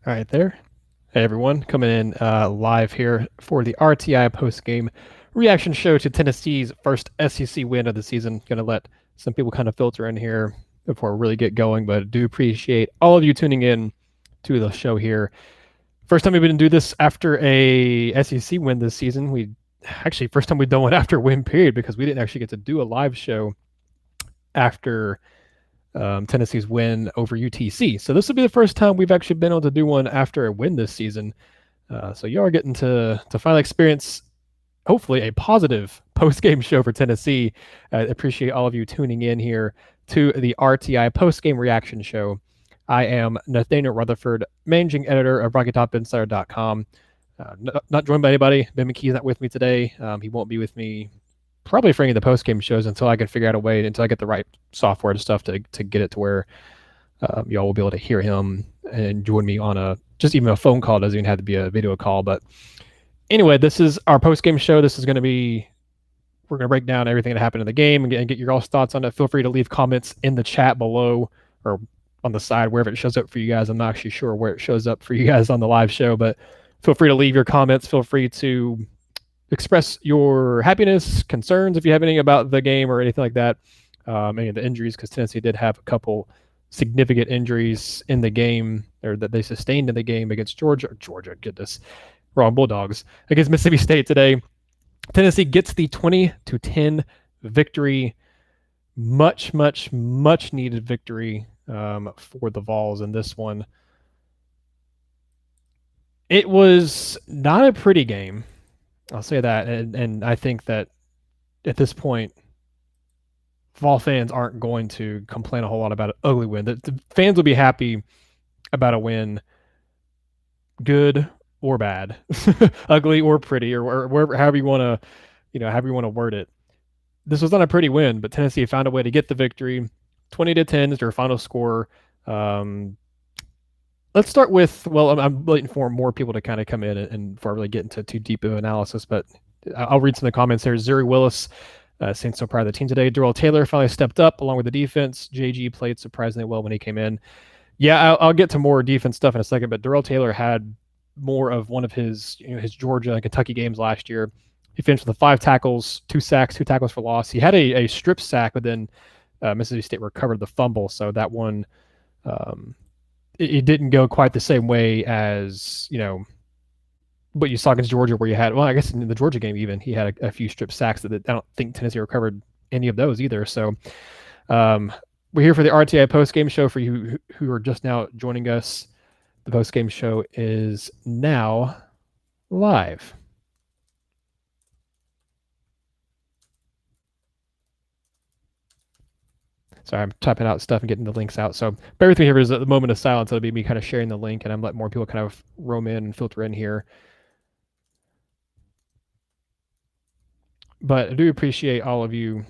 All right, there. Hey, everyone. Coming in live here for the RTI postgame reaction show to Tennessee's first SEC win of the season. Going to let some people kind of filter in here before we really get going, but I do appreciate all of you tuning in to the show here. First time we've been to do this after a SEC win this season. We actually, first time we've done one after a win period because we didn't actually get to do a live show after Tennessee's win over UTC. So this will be the first time we've actually been able to do one after a win this season. So you are getting to finally experience, hopefully, a positive post-game show for Tennessee. I appreciate all of you tuning in here to the RTI post-game reaction show. I am Nathaniel Rutherford, managing editor of RockyTopInsider.com. Not joined by anybody. Ben McKee's not with me today. He won't be with me probably for any of the post game shows until I can figure out a way, until I get the right software and stuff to get it to where y'all will be able to hear him and join me on just even a phone call. Doesn't even have to be a video call. But anyway, this is our post game show. This is going to be, we're going to break down everything that happened in the game and get your all's thoughts on it. Feel free to leave comments in the chat below or on the side, wherever it shows up for you guys. I'm not actually sure where it shows up for you guys on the live show, but feel free to leave your comments. Feel free to express your happiness, concerns if you have any about the game or anything like that. Any of the injuries, because Tennessee did have a couple significant injuries in the game, or that they sustained in the game against Georgia, goodness, wrong, Bulldogs, against Mississippi State today. Tennessee gets the 20-10 victory. Much needed victory for the Vols in this one. It was not a pretty game, I'll say that, and I think that at this point, Vol fans aren't going to complain a whole lot about an ugly win. The fans will be happy about a win, good or bad, ugly or pretty, or wherever, however you want to, however you want to word it. This was not a pretty win, but Tennessee found a way to get the victory. 20-10 is their final score. Let's start with, well, I'm waiting for more people to kind of come in and before I really get into too deep of analysis, but I'll read some of the comments there. Zuri Willis saying so proud of the team today. Darrell Taylor finally stepped up along with the defense. JG played surprisingly well when he came in. Yeah, I'll get to more defense stuff in a second, but Darrell Taylor had more of one of his his Georgia and Kentucky games last year. He finished with 5 tackles, 2 sacks, 2 tackles for loss. He had a strip sack, but then Mississippi State recovered the fumble, so that one it didn't go quite the same way as what you saw against Georgia, where you had, well, I guess in the Georgia game even, he had a few strip sacks that I don't think Tennessee recovered any of those either. So we're here for the RTI post-game show. For you who are just now joining us, the post-game show is now live. Sorry, I'm typing out stuff and getting the links out. So bear with me here. There's a moment of silence. It'll be me kind of sharing the link, and I'm letting more people kind of roam in and filter in here. But I do appreciate all of you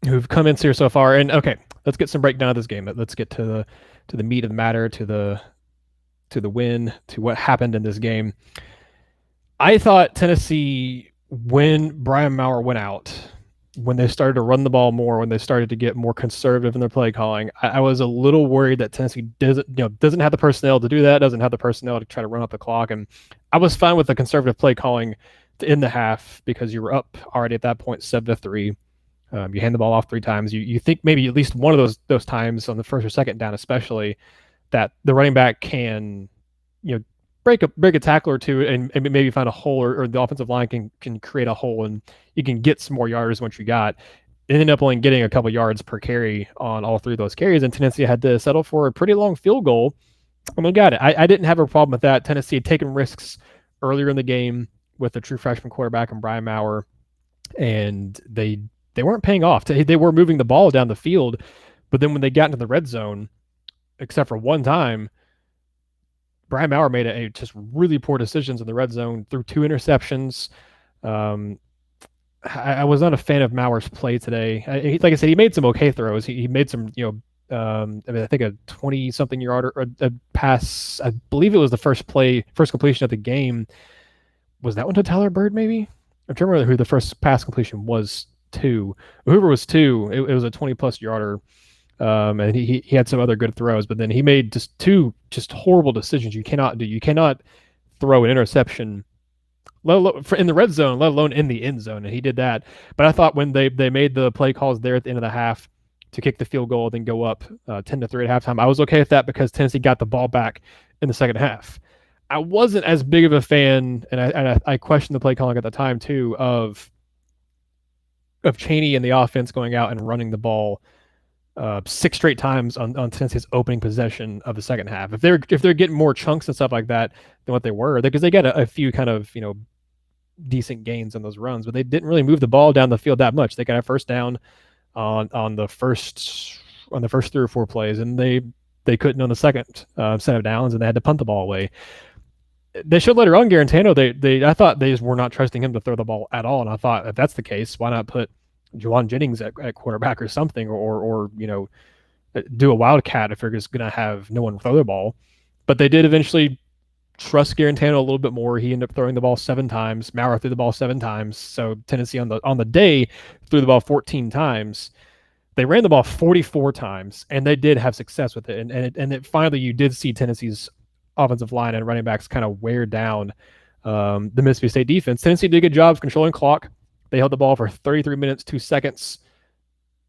who've come in here so far. And okay, let's get some breakdown of this game. Let's get to the meat of the matter, to the win, to what happened in this game. I thought Tennessee, when Brian Maurer went out, when they started to run the ball more, when they started to get more conservative in their play calling, I was a little worried that Tennessee doesn't have the personnel to do that, doesn't have the personnel to try to run up the clock. And I was fine with the conservative play calling to end the half because you were up already at that point 7-3. You hand the ball off 3 times. You think maybe at least one of those times on the first or second down, especially, that the running back can break a tackle or two and maybe find a hole, or the offensive line can create a hole and you can get some more yards once you got. It ended up only getting a couple yards per carry on all 3 of those carries, and Tennessee had to settle for a pretty long field goal. And we got it. I didn't have a problem with that. Tennessee had taken risks earlier in the game with the true freshman quarterback and Brian Maurer, and they weren't paying off. They were moving the ball down the field, but then when they got into the red zone, except for one time, Brian Maurer made a just really poor decisions in the red zone, threw 2 interceptions. I was not a fan of Maurer's play today. Like I said, he made some okay throws. He made some, I think a 20-something yard or a pass. I believe it was the first completion of the game. Was that one to Tyler Bird, maybe? I'm trying to remember who the first pass completion was to. Whoever was to, it was a 20-plus yarder. And he had some other good throws, but then he made just two just horrible decisions you cannot do. You cannot throw an interception in the red zone, let alone in the end zone, and he did that. But I thought when they made the play calls there at the end of the half to kick the field goal, then go up 10-3 at halftime, I was okay with that because Tennessee got the ball back in the second half. I wasn't as big of a fan, and I questioned the play calling at the time too of Chaney and the offense going out and running the ball 6 straight times on Tennessee's opening possession of the second half. If they're getting more chunks and stuff like that than what they were, because they got a few kind of decent gains on those runs, but they didn't really move the ball down the field that much. They got a first down on the first 3 or 4 plays, and they couldn't on the second set of downs, and they had to punt the ball away. They showed later on, Garantano, I thought they just were not trusting him to throw the ball at all, and I thought if that's the case, why not put Juwan Jennings at quarterback or something, or do a wildcat if you're just going to have no one throw the ball. But they did eventually trust Garantano a little bit more. He ended up throwing the ball 7 times. Maurer threw the ball 7 times. So Tennessee on the day threw the ball 14 times. They ran the ball 44 times, and they did have success with it. And it finally, you did see Tennessee's offensive line and running backs kind of wear down the Mississippi State defense. Tennessee did a good job of controlling clock. They held the ball for 33 minutes, 2 seconds.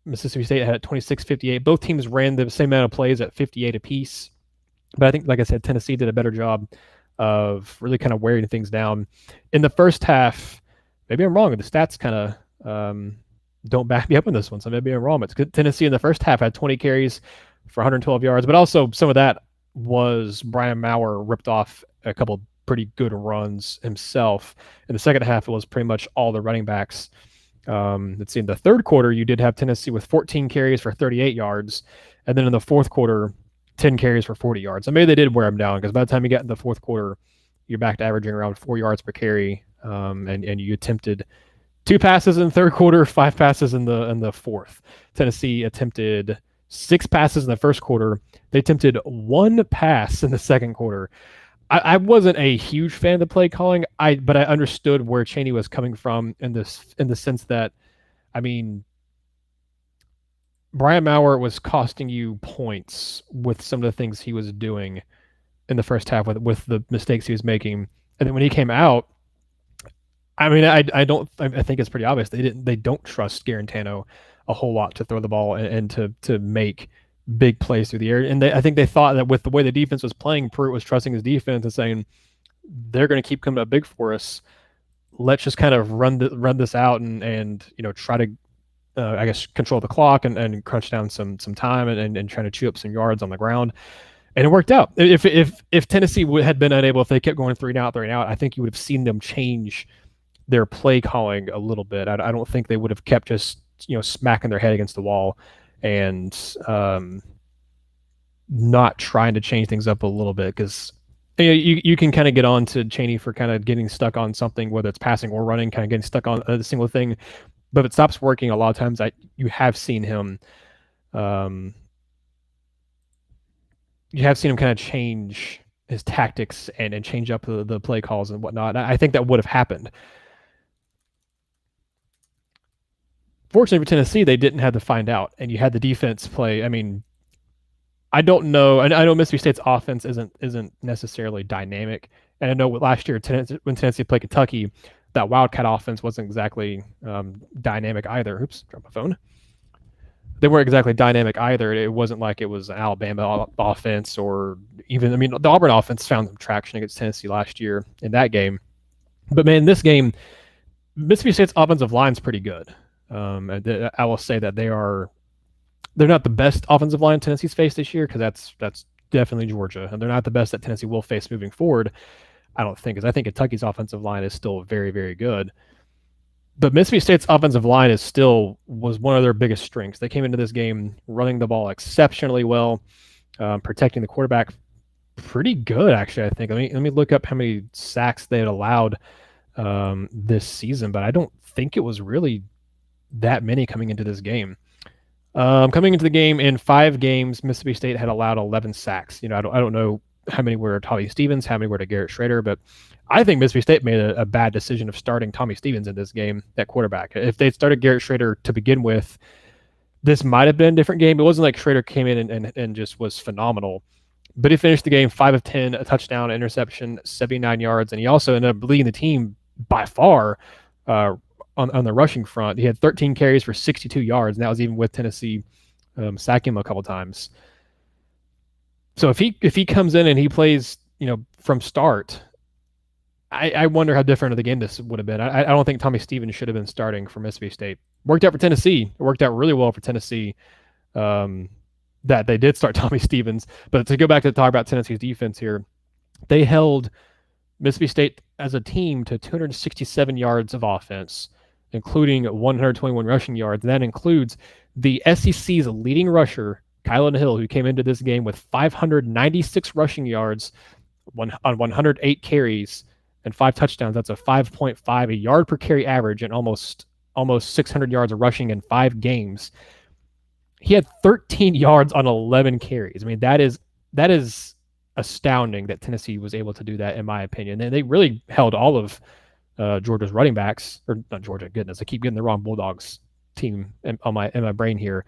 Mississippi State had 26-58. Both teams ran the same amount of plays at 58 apiece. But I think, like I said, Tennessee did a better job of really kind of wearing things down. In the first half, maybe I'm wrong. The stats kind of don't back me up on this one, so maybe I'm wrong. But Tennessee in the first half had 20 carries for 112 yards, but also some of that was Brian Maurer ripped off a couple pretty good runs himself. In the second half, it was pretty much all the running backs. Let's see, in the third quarter, you did have Tennessee with 14 carries for 38 yards. And then in the fourth quarter, 10 carries for 40 yards. So maybe they did wear them down because by the time you get in the fourth quarter, you're back to averaging around 4 yards per carry. And you attempted 2 passes in the third quarter, 5 passes in the fourth. Tennessee attempted 6 passes in the first quarter. They attempted 1 pass in the second quarter. I wasn't a huge fan of the play calling, but I understood where Chaney was coming from in the sense that, I mean, Brian Maurer was costing you points with some of the things he was doing in the first half with the mistakes he was making, and then when he came out, I mean, I think it's pretty obvious they don't trust Garantano a whole lot to throw the ball and to make big plays through the air. And I think they thought that with the way the defense was playing, Pruitt was trusting his defense and saying, they're going to keep coming up big for us. Let's just kind of run this out and try to, I guess, control the clock and crunch down some time and trying to chew up some yards on the ground. And it worked out. If Tennessee had been unable, if they kept going 3 and out, I think you would have seen them change their play calling a little bit. I don't think they would have kept just smacking their head against the wall and not trying to change things up a little bit, because you can kind of get on to Chaney for kind of getting stuck on something, whether it's passing or running, kind of getting stuck on a single thing. But if it stops working, a lot of times you have seen him kind of change his tactics and change up the play calls and whatnot. I think that would have happened. Fortunately for Tennessee, they didn't have to find out, and you had the defense play. I mean, I don't know. I know Mississippi State's offense isn't necessarily dynamic, and I know last year when Tennessee played Kentucky, that Wildcat offense wasn't exactly dynamic either. Oops, dropped my phone. They weren't exactly dynamic either. It wasn't like it was an Alabama offense, or even, I mean, the Auburn offense found some traction against Tennessee last year in that game. But man, this game, Mississippi State's offensive line's pretty good. I will say that they're not the best offensive line Tennessee's faced this year, because that's definitely Georgia, and they're not the best that Tennessee will face moving forward. I don't think, because I think Kentucky's offensive line is still very, very good. But Mississippi State's offensive line was one of their biggest strengths. They came into this game running the ball exceptionally well, protecting the quarterback pretty good, actually, I think. Let me look up how many sacks they had allowed this season, but I don't think it was really that many coming into this game. Coming into the game, in 5 games, Mississippi State had allowed 11 sacks. I don't know how many were to Tommy Stevens, how many were to Garrett Schrader, but I think Mississippi State made a bad decision of starting Tommy Stevens in this game at quarterback. If they'd started Garrett Schrader to begin with, This might have been a different game. It wasn't like Schrader came in and just was phenomenal. But he finished the game 5 of 10, a touchdown, interception, 79 yards, and he also ended up leading the team by far on the rushing front. He had 13 carries for 62 yards, and that was even with Tennessee sacking him a couple times. So if he comes in and he plays, from start, I wonder how different of the game this would have been. I don't think Tommy Stevens should have been starting for Mississippi State. Worked out for Tennessee. It worked out really well for Tennessee. That they did start Tommy Stevens. But to go back to talk about Tennessee's defense here, they held Mississippi State as a team to 267 yards of offense, including 121 rushing yards. And that includes the SEC's leading rusher, Kylan Hill, who came into this game with 596 rushing yards on 108 carries and 5 touchdowns. That's a 5.5 a yard per carry average and almost 600 yards of rushing in 5 games. He had 13 yards on 11 carries. I mean, that is astounding that Tennessee was able to do that, in my opinion. And they really held all of Georgia's running backs, or not Georgia. Goodness, I keep getting the wrong Bulldogs team in my brain here.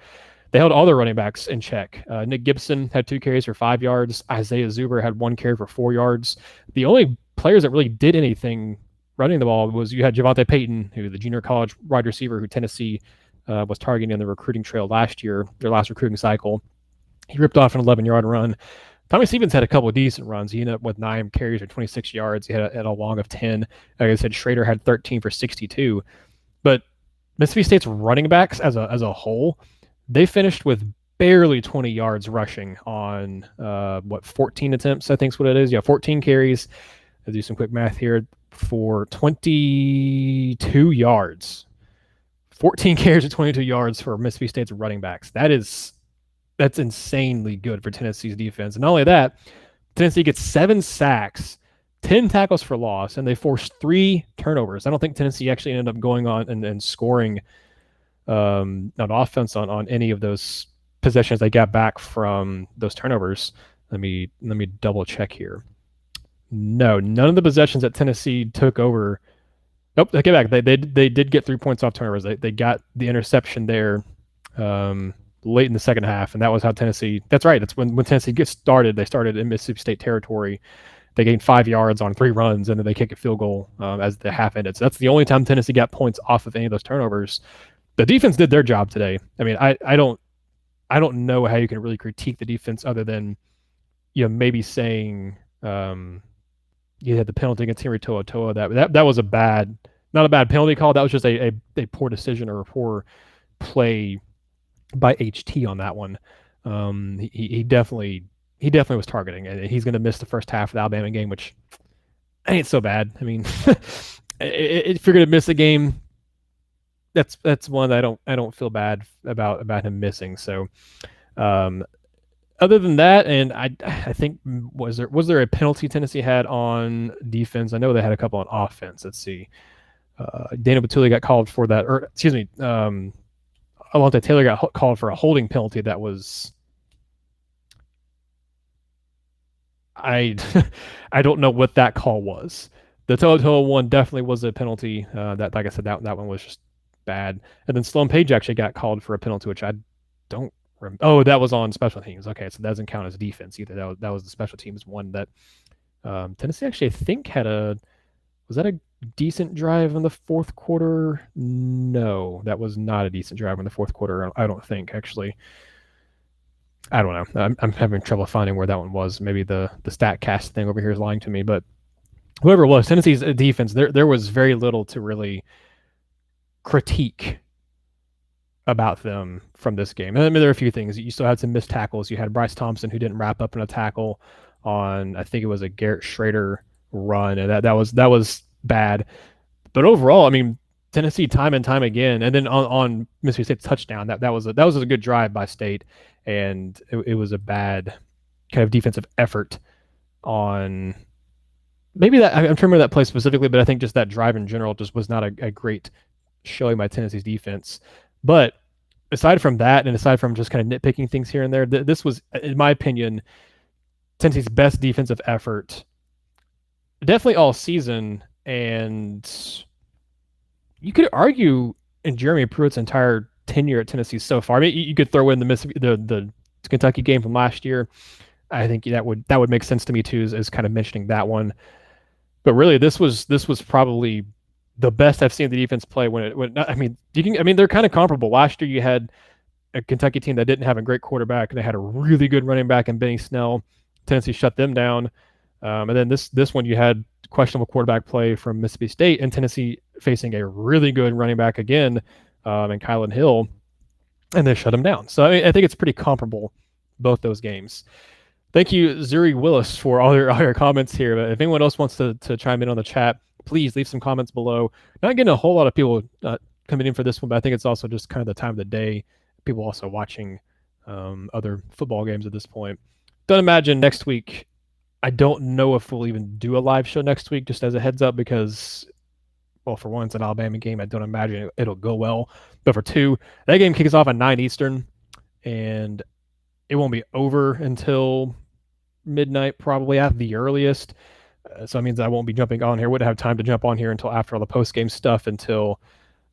They held all their running backs in check. Nick Gibson had 2 carries for 5 yards. Isaiah Zuber had 1 carry for 4 yards. The only players that really did anything running the ball was you had Javonte Payton, who the junior college wide receiver who Tennessee was targeting in the recruiting trail last year, their last recruiting cycle. He ripped off an 11-yard run. Tommy Stevens had a couple of decent runs. He ended up with 9 carries or 26 yards. He had a long of 10. Like I said, Schrader had 13 for 62. But Mississippi State's running backs as a whole, they finished with barely 20 yards rushing on 14 attempts, I think is what it is. Yeah, 14 carries. I'll do some quick math here for 22 yards. 14 carries or 22 yards for Mississippi State's running backs. That's insanely good for Tennessee's defense. And not only that, Tennessee gets 7 sacks, 10 tackles for loss, and they forced 3 turnovers. I don't think Tennessee actually ended up going on and scoring on offense on any of those possessions they got back from those turnovers. Let me double check here. No, none of the possessions that Tennessee took over. Nope, they get back. They did get 3 points off turnovers. They got the interception there late in the second half, and that was how Tennessee. That's right. That's when Tennessee gets started. They started in Mississippi State territory. They gained 5 yards on 3 runs, and then they kick a field goal as the half ended. So that's the only time Tennessee got points off of any of those turnovers. The defense did their job today. I mean, I don't know how you can really critique the defense other than maybe saying you had the penalty against Henry Toa. That was not a bad penalty call. That was just a poor decision or a poor play by HT on that one. He definitely was targeting, and he's going to miss the first half of the Alabama game, which ain't so bad. I mean, if you're going to miss a game, that's one that I don't feel bad about him missing. So, other than that, and I think was there a penalty Tennessee had on defense? I know they had a couple on offense. Let's see. Dana Batuli got called for that, or excuse me, Alontae Taylor got called for a holding penalty that was. I don't know what that call was. The Toa one definitely was a penalty. That, like I said, that one was just bad. And then Sloan Page actually got called for a penalty, which I don't remember. Oh, that was on special teams. Okay, so that doesn't count as defense either. That was the special teams one that Tennessee actually, I think, was that a decent drive in the fourth quarter? No, that was not a decent drive in the fourth quarter. I don't think, actually. I don't know. I'm having trouble finding where that one was. Maybe the StatCast thing over here is lying to me, but whoever it was, Tennessee's defense, there was very little to really critique about them from this game. And I mean, there are a few things. You still had some missed tackles. You had Bryce Thompson, who didn't wrap up in a tackle on, I think it was a Garrett Schrader run, and that was bad. But overall, I mean, Tennessee time and time again, and then on Mississippi State's touchdown, that was a good drive by State, and it was a bad kind of defensive effort on maybe that. I'm trying to remember that play specifically, but I think just that drive in general just was not a great showing by Tennessee's defense. But aside from that, and aside from just kind of nitpicking things here and there, this was, in my opinion, Tennessee's best defensive effort, definitely all season. And you could argue in Jeremy Pruitt's entire tenure at Tennessee so far. I mean, you could throw in the Mississippi, the Kentucky game from last year. I think that would make sense to me too, as kind of mentioning that one. But really, this was probably the best I've seen the defense play I mean, they're kind of comparable. Last year you had a Kentucky team that didn't have a great quarterback, and they had a really good running back in Benny Snell. Tennessee shut them down. And then this one you had questionable quarterback play from Mississippi State, and Tennessee facing a really good running back again, in Kylan Hill, and they shut him down. So I think it's pretty comparable, both those games. Thank you, Zuri Willis, for all your comments here. But if anyone else wants to chime in on the chat, please leave some comments below. Not getting a whole lot of people coming in for this one, but I think it's also just kind of the time of the day. People also watching other football games at this point. Don't imagine next week. I don't know if we'll even do a live show next week, just as a heads up, because, well, for one, it's an Alabama game. I don't imagine it'll go well. But for two, that game kicks off at 9 Eastern, and it won't be over until midnight, probably at the earliest. So that means I won't be jumping on here. Wouldn't have time to jump on here until after all the post-game stuff, until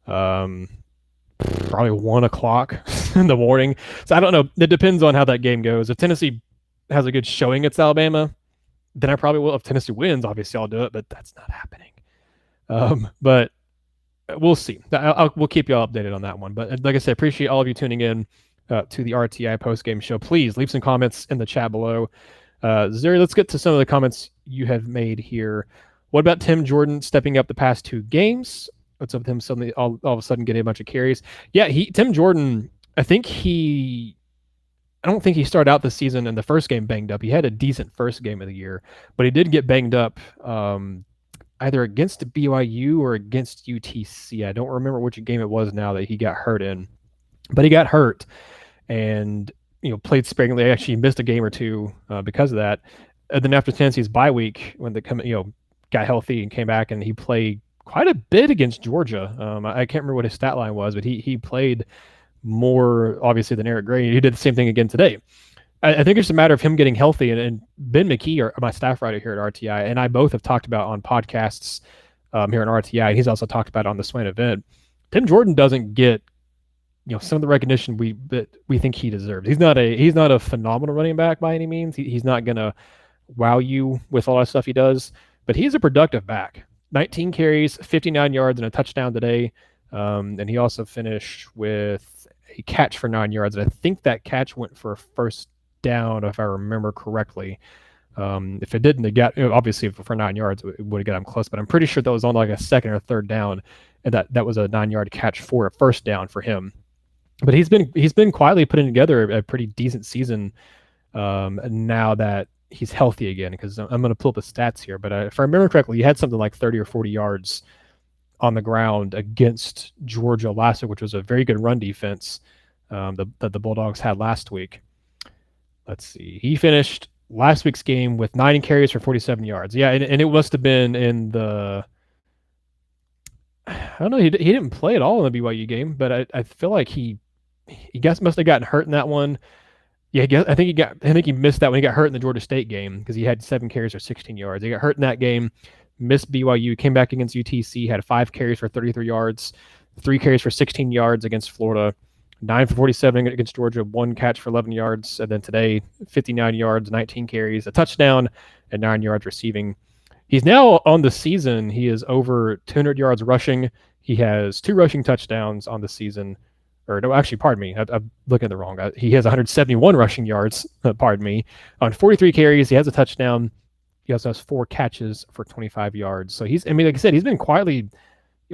probably 1 o'clock in the morning. So I don't know. It depends on how that game goes. If Tennessee has a good showing against Alabama, then I probably will. If Tennessee wins, obviously I'll do it, but that's not happening. But we'll see. We'll keep you all updated on that one. But like I said, appreciate all of you tuning in to the RTI post-game show. Please leave some comments in the chat below. Zuri, let's get to some of the comments you have made here. What about Tim Jordan stepping up the past 2 games? What's up with him suddenly all of a sudden getting a bunch of carries? Yeah, Tim Jordan, I don't think he started out the season in the first game banged up. He had a decent first game of the year, but he did get banged up either against BYU or against UTC. I don't remember which game it was now that he got hurt in, but he got hurt and played sparingly. I actually missed a game or two because of that. And then after Tennessee's bye week, when they got healthy and came back, and he played quite a bit against Georgia. I can't remember what his stat line was, but he played more obviously than Eric Gray. He did the same thing again today. I think it's a matter of him getting healthy, and Ben McKee, my staff writer here at RTI, and I both have talked about on podcasts here at RTI. He's also talked about on the Swain event. Tim Jordan doesn't get some of the recognition we think he deserves. He's not a phenomenal running back by any means. He's not gonna wow you with all that stuff he does, but he's a productive back. 19 carries, 59 yards, and a touchdown today. And he also finished with a catch for 9 yards. And I think that catch went for a first down, if I remember correctly. If it didn't, it got, obviously for 9 yards, it would have got him close. But I'm pretty sure that was on like a second or third down, and that was a 9-yard catch for a first down for him. But he's been quietly putting together a pretty decent season now that he's healthy again. Because I'm going to pull up the stats here, but if I remember correctly, he had something like 30 or 40 yards on the ground against Georgia last week, which was a very good run defense that the Bulldogs had last week. Let's see. He finished last week's game with 9 carries for 47 yards. Yeah, and it must have been in the – I don't know. He didn't play at all in the BYU game, but I feel like he must have gotten hurt in that one. Yeah, I think he missed that when he got hurt in the Georgia State game because he had 7 carries for 16 yards. He got hurt in that game, missed BYU, came back against UTC, had 5 carries for 33 yards, 3 carries for 16 yards against Florida, 9 for 47 against Georgia, 1 catch for 11 yards, and then today 59 yards, 19 carries, a touchdown, and 9 yards receiving. He's now on the season. He is over 200 yards rushing. He has 2 rushing touchdowns on the season. Or no, actually, pardon me. I'm looking at the wrong guy. He has 171 rushing yards, pardon me, on 43 carries. He has a touchdown. He also has 4 catches for 25 yards. So like I said, he's been quietly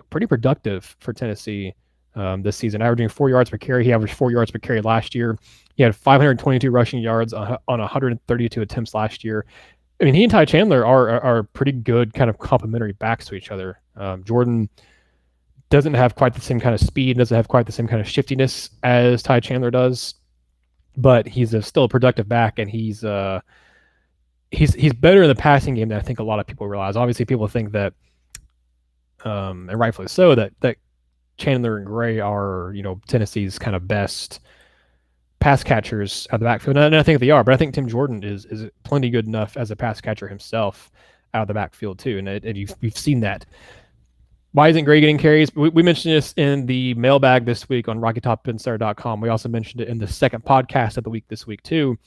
pretty productive for Tennessee this season, averaging 4 yards per carry. He averaged 4 yards per carry last year. He had 522 rushing yards on 132 attempts last year. I mean, he and Ty Chandler are pretty good kind of complementary backs to each other. Jordan doesn't have quite the same kind of speed, doesn't have quite the same kind of shiftiness as Ty Chandler does, but he's still a productive back, and he's better in the passing game than I think a lot of people realize. Obviously, people think that, and rightfully so, that Chandler and Gray are Tennessee's kind of best pass catchers out of the backfield, and I think they are. But I think Tim Jordan is plenty good enough as a pass catcher himself out of the backfield too, and you've seen that. Why isn't Gray getting carries? We mentioned this in the mailbag this week on RockyTopInsider.com. We also mentioned it in the second podcast of the week this week too.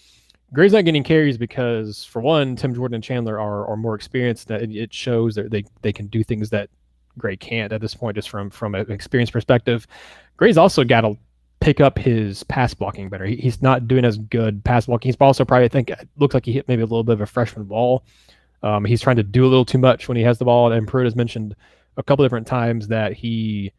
Gray's not getting carries because, for one, Tim Jordan and Chandler are more experienced. It shows that they can do things that Gray can't at this point, just from an experience perspective. Gray's also got to pick up his pass blocking better. He's not doing as good pass blocking. He's also probably, I think, it looks like he hit maybe a little bit of a freshman ball. He's trying to do a little too much when he has the ball. And Pruitt has mentioned a couple different times that he's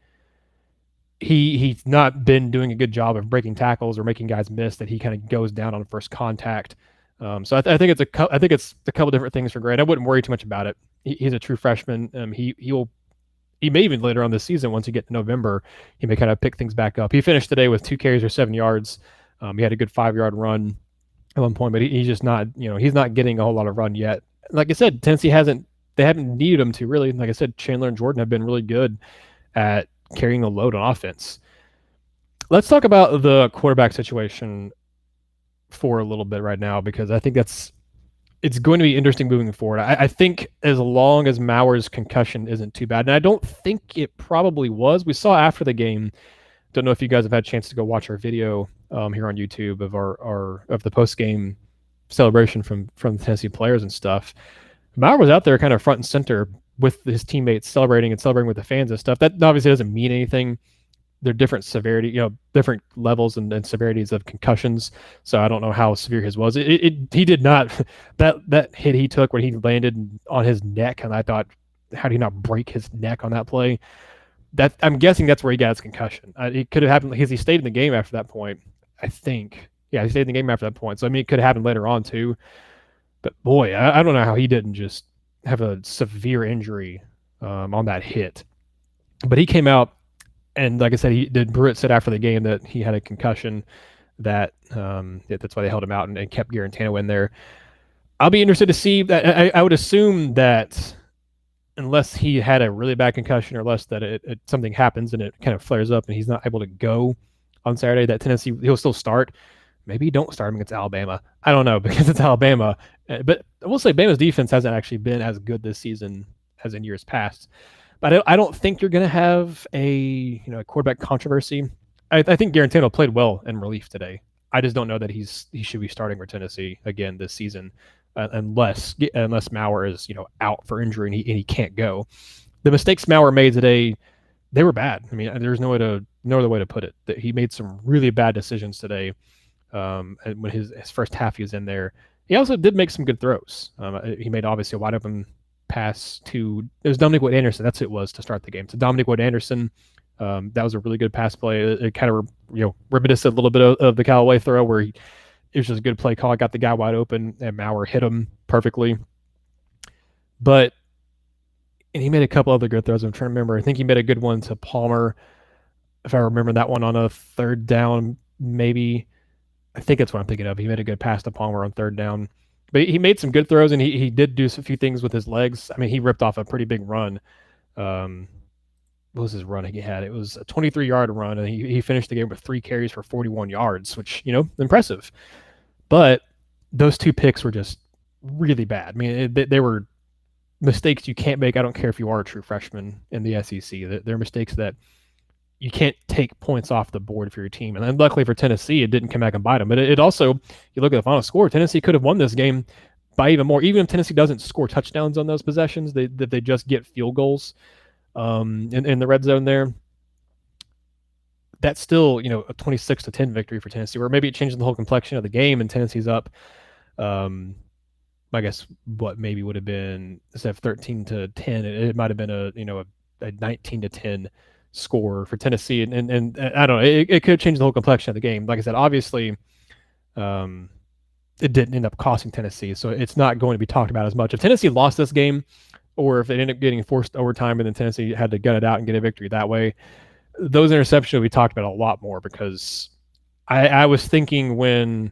not been doing a good job of breaking tackles or making guys miss. That he kind of goes down on first contact. So I think it's a couple different things for Gray. I wouldn't worry too much about it. He's a true freshman. He may even later on this season, once you get to November, he may kind of pick things back up. He finished today with 2 carries or 7 yards. He had a good 5-yard run at one point, but he's just not, he's not getting a whole lot of run yet. Like I said, Tennessee haven't needed him to really. Like I said, Chandler and Jordan have been really good at carrying the load on offense. Let's talk about the quarterback situation for a little bit right now, because I think it's going to be interesting moving forward. I think as long as Maurer's concussion isn't too bad, and I don't think it probably was. We saw after the game. Don't know if you guys have had a chance to go watch our video here on YouTube of the post game celebration from the Tennessee players and stuff. Maurer was out there kind of front and center with his teammates celebrating with the fans and stuff. That obviously doesn't mean anything. They're different severity, different levels and severities of concussions. So I don't know how severe his was. He did not, that hit he took when he landed on his neck, and I thought, how do you not break his neck on that play? That I'm guessing that's where he got his concussion. It could have happened because he stayed in the game after that point. I think, yeah, he stayed in the game after that point. So I mean, it could have happened later on too. But boy, I don't know how he didn't just have a severe injury on that hit. But he came out. And like I said, Pruitt said after the game that he had a concussion, that's why they held him out and kept Garantano in there. I'll be interested to see that. I would assume that unless he had a really bad concussion, or less that something happens and it kind of flares up and he's not able to go on Saturday, that Tennessee, he'll still start. Maybe don't start him against Alabama. I don't know, because it's Alabama. But I will say Bama's defense hasn't actually been as good this season as in years past. But I don't think you're going to have a quarterback controversy. I think Garantano played well in relief today. I just don't know that he should be starting for Tennessee again this season, unless Maurer is out for injury and he can't go. The mistakes Maurer made today, they were bad. I mean, there's no other way to put it. That he made some really bad decisions today. When his first half he was in there, he also did make some good throws. He made obviously a wide open pass to, it was Dominic Wood-Anderson. That's who it was to start the game. So Dominic Wood-Anderson, that was a really good pass play. It kind of reminisced a little bit of the Callaway throw where it was just a good play call. Got the guy wide open and Maurer hit him perfectly. And he made a couple other good throws. I'm trying to remember. I think he made a good one to Palmer, if I remember that one on a third down, maybe. I think that's what I'm thinking of. He made a good pass to Palmer on third down. But he made some good throws, and he did do a few things with his legs. I mean, he ripped off a pretty big run. What was his run he had? It was a 23-yard run, and he finished the game with 3 carries for 41 yards, which, impressive. But those 2 picks were just really bad. I mean, they were mistakes you can't make. I don't care if you are a true freshman in the SEC. They're mistakes that you can't take points off the board for your team. And then luckily for Tennessee, it didn't come back and bite them. But it also, you look at the final score, Tennessee could have won this game by even more. Even if Tennessee doesn't score touchdowns on those possessions, they just get field goals in the red zone there. That's still, a 26-10 victory for Tennessee, where maybe it changes the whole complexion of the game and Tennessee's up. I guess what maybe would have been, instead of 13-10, it might have been a 19-10 score for Tennessee, and I don't know, it could change the whole complexion of the game. Like I said, obviously, it didn't end up costing Tennessee, so it's not going to be talked about as much. If Tennessee lost this game, or if they ended up getting forced overtime and then Tennessee had to gun it out and get a victory that way, those interceptions will be talked about a lot more, because I was thinking when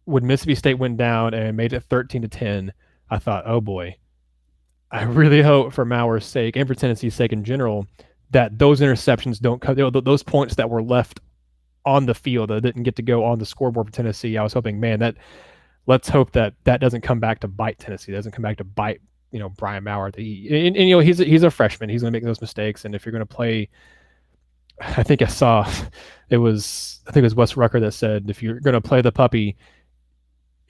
Mississippi State went down and made it 13-10, I thought, oh boy, I really hope for Maurer's sake and for Tennessee's sake in general that those interceptions don't come, those points that were left on the field that didn't get to go on the scoreboard for Tennessee. I was hoping, let's hope that doesn't come back to bite Tennessee. Doesn't come back to bite Brian Maurer. And he's a freshman. He's going to make those mistakes. And if you're going to play, I think it was Wes Rucker that said if you're going to play the puppy,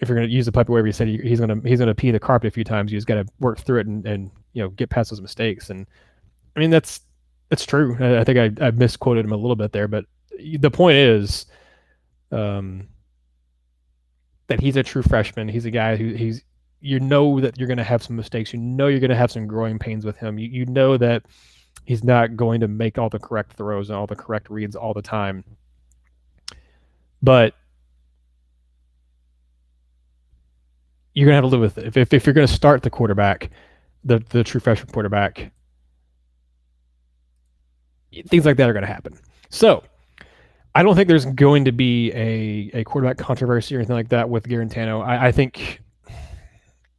if you're going to use the puppy, whatever he said, he's going to pee the carpet a few times. You just got to work through it and get past those mistakes. And I mean that's true. I think I misquoted him a little bit there, but the point is that he's a true freshman. He's a guy who that you're going to have some mistakes. You're going to have some growing pains with him. You know that he's not going to make all the correct throws and all the correct reads all the time. But you're going to have to live with it. If you're going to start the quarterback, the true freshman quarterback, things like that are going to happen. So I don't think there's going to be a quarterback controversy or anything like that with Garantano. I think,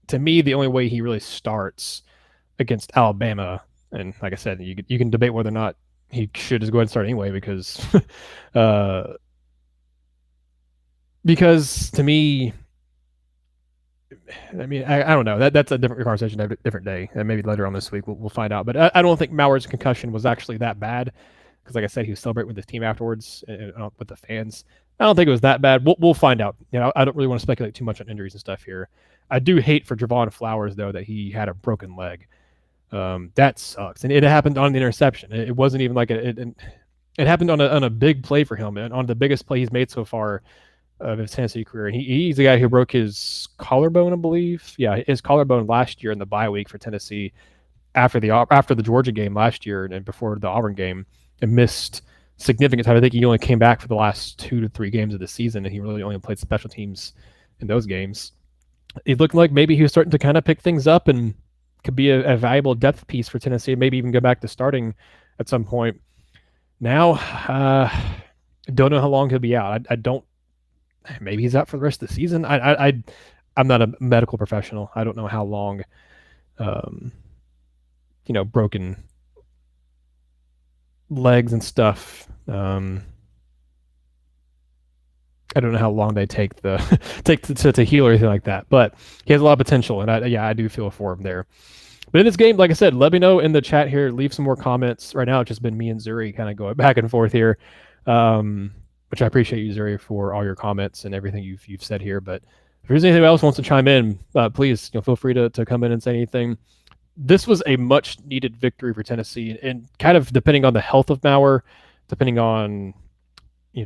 to me, the only way he really starts against Alabama, and like I said, you can debate whether or not he should just go ahead and start anyway, because to me, I mean, I don't know. That's a different conversation, a different day, and maybe later on this week we'll find out. But I don't think Maurer's concussion was actually that bad, because like I said, he was celebrating with his team afterwards with the fans. I don't think it was that bad. We'll find out. I don't really want to speculate too much on injuries and stuff here. I do hate for Javon Flowers, though, that he had a broken leg. That sucks, and it happened on the interception. It wasn't even like it happened on a big play for him, and on the biggest play he's made so far of his Tennessee career. And he's the guy who broke his collarbone, I believe. Yeah, his collarbone last year in the bye week for Tennessee after the Georgia game last year and before the Auburn game, and missed significant time. I think he only came back for the last 2 to 3 games of the season, and he really only played special teams in those games. It looked like maybe he was starting to kind of pick things up and could be a valuable depth piece for Tennessee, maybe even go back to starting at some point. Now, don't know how long he'll be out. I don't. Maybe he's out for the rest of the season. I'm not a medical professional. I don't know how long, broken legs and stuff. I don't know how long they take to heal or anything like that. But he has a lot of potential, and I do feel for him there. But in this game, like I said, let me know in the chat here. Leave some more comments. Right now, it's just been me and Zuri kind of going back and forth here. Which I appreciate you, Zuri, for all your comments and everything you've said here. But if there's anything else wants to chime in, please feel free to come in and say anything. This was a much-needed victory for Tennessee, and kind of depending on the health of Maurer, depending on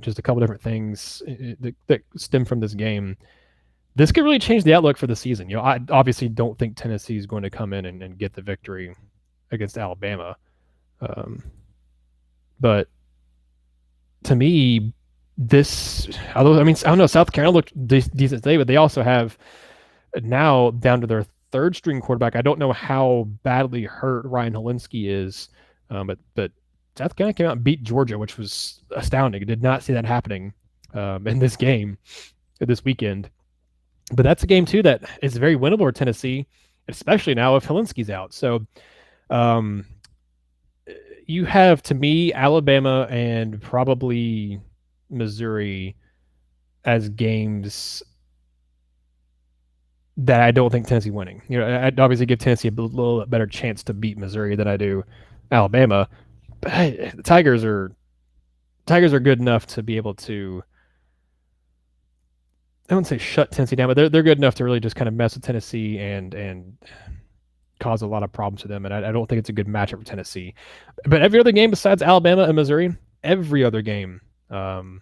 just a couple different things that stem from this game, this could really change the outlook for the season. I obviously don't think Tennessee is going to come in and get the victory against Alabama. But to me, although I don't know, South Carolina looked decent today, but they also have now down to their third string quarterback. I don't know how badly hurt Ryan Helinski is, but South Carolina came out and beat Georgia, which was astounding. I did not see that happening in this game this weekend. But that's a game too that is very winnable for Tennessee, especially now if Helinski's out. So you have, to me, Alabama and probably Missouri as games that I don't think Tennessee winning. I'd obviously give Tennessee a little bit better chance to beat Missouri than I do Alabama. But the Tigers are good enough to be able to, I wouldn't say shut Tennessee down, but they're good enough to really just kind of mess with Tennessee and cause a lot of problems to them. And I don't think it's a good matchup for Tennessee. But every other game besides Alabama and Missouri, every other game on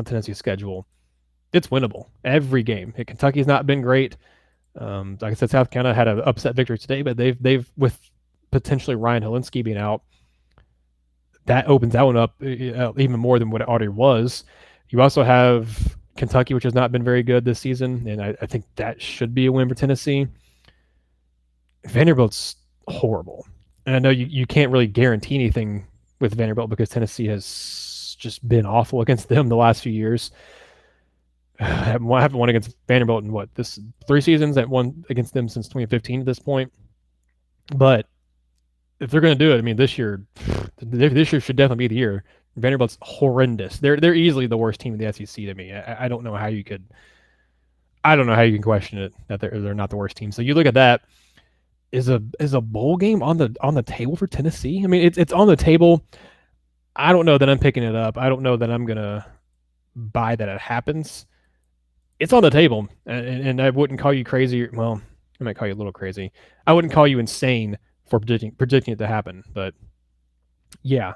Tennessee's schedule, it's winnable. Every game. Kentucky's not been great. Like I said, South Carolina had an upset victory today, but they've with potentially Ryan Helinski being out, that opens that one up even more than what it already was. You also have Kentucky, which has not been very good this season, and I think that should be a win for Tennessee. Vanderbilt's horrible. And I know you can't really guarantee anything with Vanderbilt because Tennessee has just been awful against them the last few years. I haven't won against Vanderbilt in 3 seasons. I've won against them since 2015 at this point. But if they're going to do it, I mean, this year should definitely be the year. Vanderbilt's horrendous. They're easily the worst team in the SEC to me. I don't know how you could. I don't know how you can question it that they're not the worst team. So you look at that. is a bowl game on the table for Tennessee? I mean, it's on the table. I don't know that I'm picking it up. I don't know that I'm gonna buy that it happens. It's on the table, and I wouldn't call you crazy. Well, I might call you a little crazy. I wouldn't call you insane for predicting it to happen, but yeah,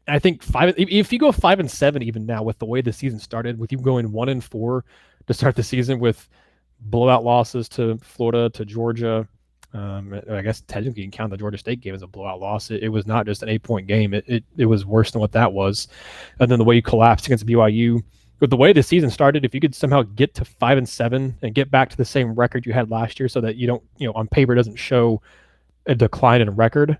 I think five. If you go 5-7, even now with the way the season started, with you going 1-4 to start the season with blowout losses to Florida, to Georgia. I guess technically you can count the Georgia State game as a blowout loss. It was not just an 8-point game. It was worse than what that was. And then the way you collapsed against BYU. With the way the season started, if you could somehow get to 5-7 and get back to the same record you had last year, so that you don't, on paper doesn't show a decline in record,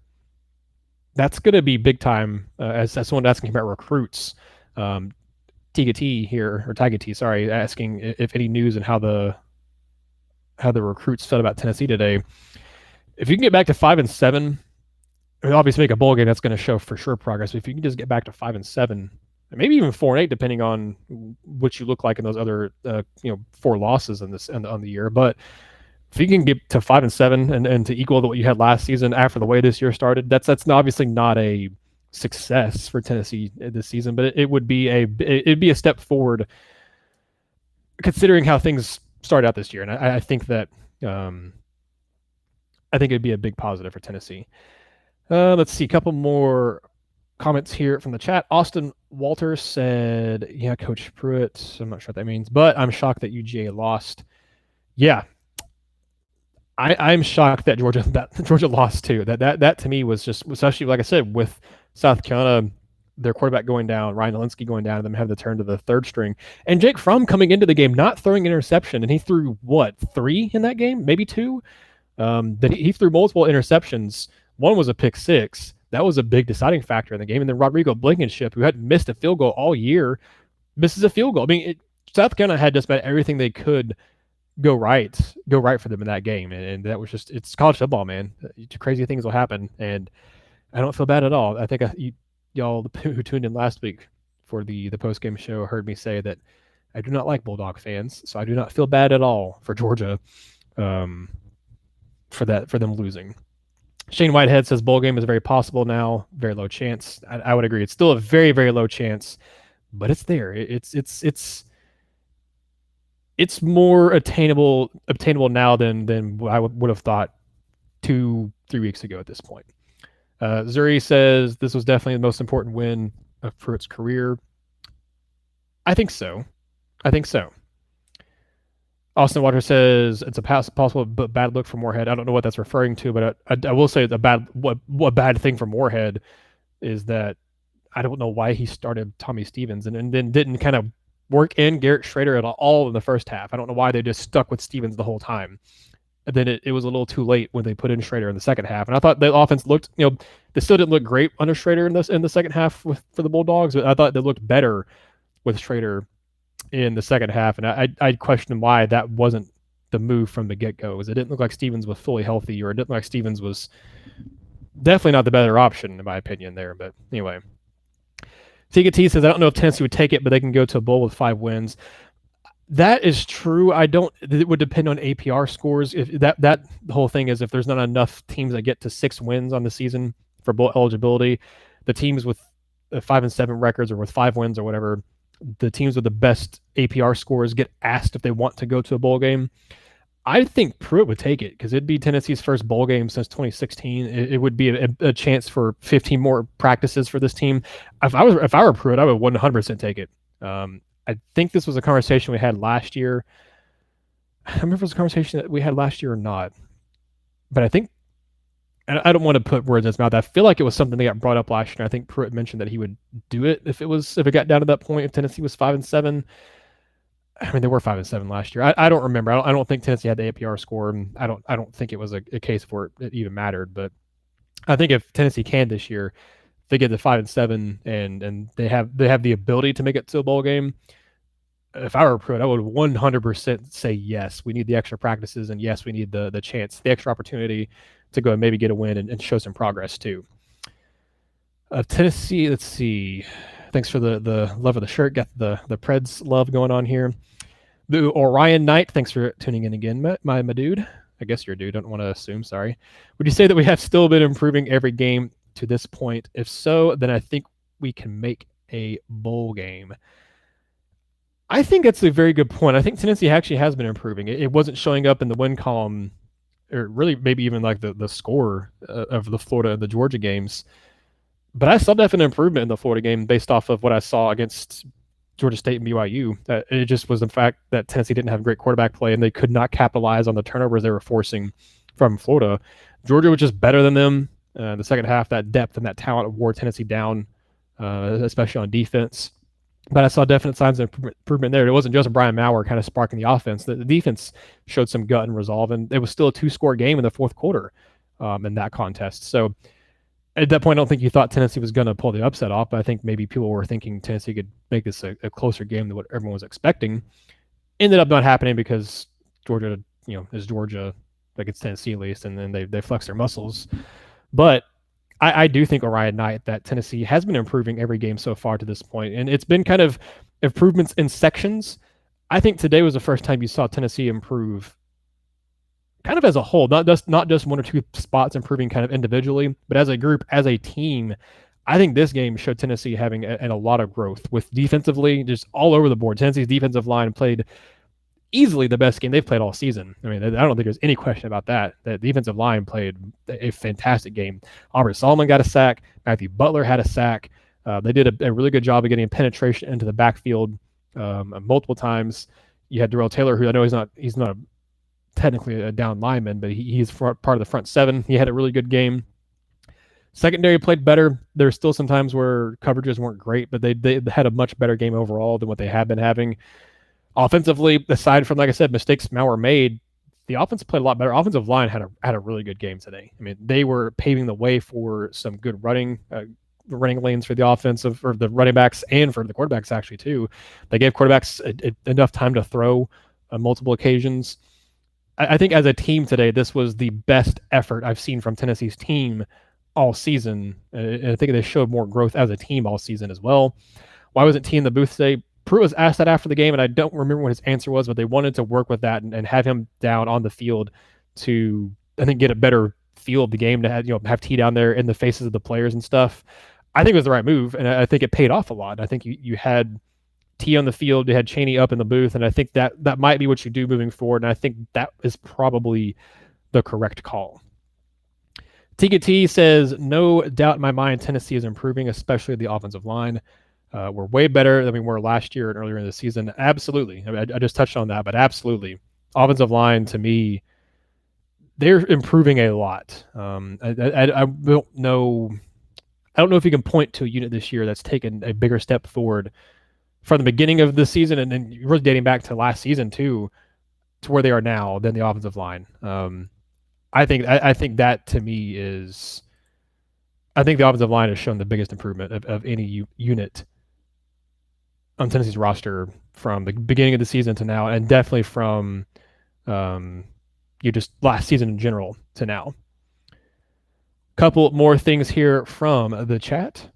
that's going to be big time. As someone asking about recruits, Tiga T here, or Tiga T, sorry, asking if any news and how the recruits felt about Tennessee today. If you can get back to 5-7, I mean, obviously make a bowl game, that's going to show for sure progress. But if you can just get back to 5-7, maybe even 4-8, depending on what you look like in those other 4 losses in this on the year. But if you can get to 5-7 and to equal what you had last season after the way this year started, that's obviously not a success for Tennessee this season, but it would be it'd be a step forward considering how things started out this year. And I think that I think it'd be a big positive for Tennessee. Let's see, a couple more comments here from the chat. Austin Walters said, yeah, Coach Pruitt, I'm not sure what that means, but I'm shocked that UGA lost. Yeah, I'm shocked that Georgia lost too. That to me was just, especially like I said, with South Carolina, their quarterback going down, Ryan Nalinsky going down, and them have to turn to the third string. And Jake Fromm coming into the game, not throwing an interception, and he threw, 3 in that game? Maybe 2? That he threw multiple interceptions. One was a pick 6. That was a big deciding factor in the game. And then Rodrigo Blankenship, who hadn't missed a field goal all year, misses a field goal. I mean, South Carolina had just about everything they could go right for them in that game. And that was just, it's college football, man. Crazy things will happen. And I don't feel bad at all. I think y'all who tuned in last week for the post-game show heard me say that I do not like Bulldog fans, so I do not feel bad at all for Georgia for them losing. Shane Whitehead says bowl game is very possible now, very low chance. I would agree. It's still a very, very low chance, but it's there. It's more obtainable now than I would have thought 2-3 weeks ago at this point. Zuri says this was definitely the most important win of Pruitt's career. I think so. Austin Water says it's a possible but bad look for Moorhead. I don't know what that's referring to, but I will say what bad thing for Moorhead is that I don't know why he started Tommy Stevens and then didn't kind of work in Garrett Schrader at all in the first half. I don't know why they just stuck with Stevens the whole time. And then it was a little too late when they put in Schrader in the second half. And I thought the offense looked, they still didn't look great under Schrader in the second half for the Bulldogs, but I thought they looked better with Schrader in the second half. And I questioned why that wasn't the move from the get-go. It didn't look like Stevens was fully healthy, or it didn't look like Stevens was definitely not the better option, in my opinion, there. But anyway. Tiga T says, I don't know if Tennessee would take it, but they can go to a bowl with 5 wins. That is true. It would depend on APR scores. If that the whole thing is, if there's not enough teams that get to 6 wins on the season for bowl eligibility, the teams with 5-7 records or with 5 wins or whatever, the teams with the best APR scores get asked if they want to go to a bowl game. I think Pruitt would take it because it'd be Tennessee's first bowl game since 2016. It would be a chance for 15 more practices for this team. If I were Pruitt, I would 100% take it. I think this was a conversation we had last year. I don't remember if it was a conversation that we had last year or not. But I think, and I don't want to put words in his mouth, I feel like it was something that got brought up last year. I think Pruitt mentioned that he would do it if it got down to that point, if Tennessee was 5-7. I mean, they were 5-7 last year. I don't remember. I don't think Tennessee had the APR score, and I don't think it was a case where it even mattered. But I think if Tennessee can this year, they get to 5-7 and they have the ability to make it to a bowl game. If I were Pruitt, I would 100% say yes. We need the extra practices, and yes, we need the chance, the extra opportunity to go and maybe get a win and show some progress too. Tennessee, let's see. Thanks for the love of the shirt. Got the Preds love going on here. The Orion Knight, thanks for tuning in again, my dude. I guess you're a dude. Don't want to assume. Sorry. Would you say that we have still been improving every game to this point? If so, then I think we can make a bowl game. I think that's a very good point. I think Tennessee actually has been improving. It wasn't showing up in the win column, or really maybe even like the score of the Florida and the Georgia games. But I saw definite improvement in the Florida game based off of what I saw against Georgia State and BYU. It just was the fact that Tennessee didn't have great quarterback play and they could not capitalize on the turnovers they were forcing from Florida. Georgia was just better than them. The second half, that depth and that talent wore Tennessee down, especially on defense. But I saw definite signs of improvement there. It wasn't just Brian Maurer kind of sparking the offense. The defense showed some gut and resolve, and it was still a 2-score game in the fourth quarter in that contest. So at that point, I don't think you thought Tennessee was going to pull the upset off, but I think maybe people were thinking Tennessee could make this a closer game than what everyone was expecting. Ended up not happening because Georgia, is Georgia, like it's Tennessee at least, and then they flex their muscles. But I do think, Orion Knight, that Tennessee has been improving every game so far to this point, and it's been kind of improvements in sections. I think today was the first time you saw Tennessee improve kind of as a whole, not just one or two spots improving kind of individually, but as a group, as a team. I think this game showed Tennessee having a lot of growth with defensively, just all over the board. Tennessee's defensive line played easily the best game they've played all season. I mean, I don't think there's any question about that. The defensive line played a fantastic game. Aubrey Solomon got a sack. Matthew Butler had a sack. They did a really good job of getting penetration into the backfield multiple times. You had Darrell Taylor, who I know he's not technically a down lineman, but he's part of the front seven. He had a really good game. Secondary played better. There's still some times where coverages weren't great, but they had a much better game overall than what they have been having. Offensively, aside from, like I said, mistakes Maurer made, the offense played a lot better. Offensive line had a really good game today. I mean, they were paving the way for some good running lanes for the offensive, for the running backs and for the quarterbacks actually too. They gave quarterbacks enough time to throw on multiple occasions. I think as a team today, this was the best effort I've seen from Tennessee's team all season. And I think they showed more growth as a team all season as well. Why wasn't T in the booth today? Pruitt was asked that after the game, and I don't remember what his answer was, but they wanted to work with that and have him down on the field to, I think, get a better feel of the game, to have T down there in the faces of the players and stuff. I think it was the right move, and I think it paid off a lot. I think you had T on the field, you had Chaney up in the booth, and I think that might be what you do moving forward, and I think that is probably the correct call. Tika T says, no doubt in my mind Tennessee is improving, especially the offensive line. We're way better than we were last year and earlier in the season. Absolutely. I mean, I just touched on that, but absolutely. Offensive line, to me, they're improving a lot. I don't know. I don't know if you can point to a unit this year that's taken a bigger step forward from the beginning of the season and then really dating back to last season too, to where they are now than the offensive line. I think that to me is. I think the offensive line has shown the biggest improvement of any unit on Tennessee's roster from the beginning of the season to now, and definitely from just last season in general to now. Couple more things here from the chat.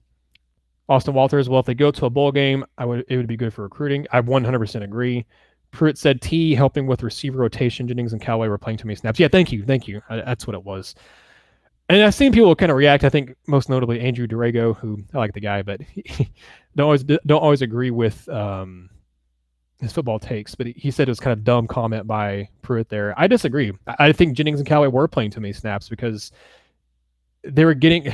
Austin Walters, well, if they go to a bowl game, it would be good for recruiting. I 100% agree. Pruitt said T helping with receiver rotation. Jennings and Callaway were playing too many snaps. Yeah, thank you. That's what it was. And I've seen people kind of react. I think most notably Andrew Durago, who I like the guy, but he don't always agree with his football takes. But he said it was kind of dumb comment by Pruitt there. I disagree. I think Jennings and Callaway were playing too many snaps because they were getting,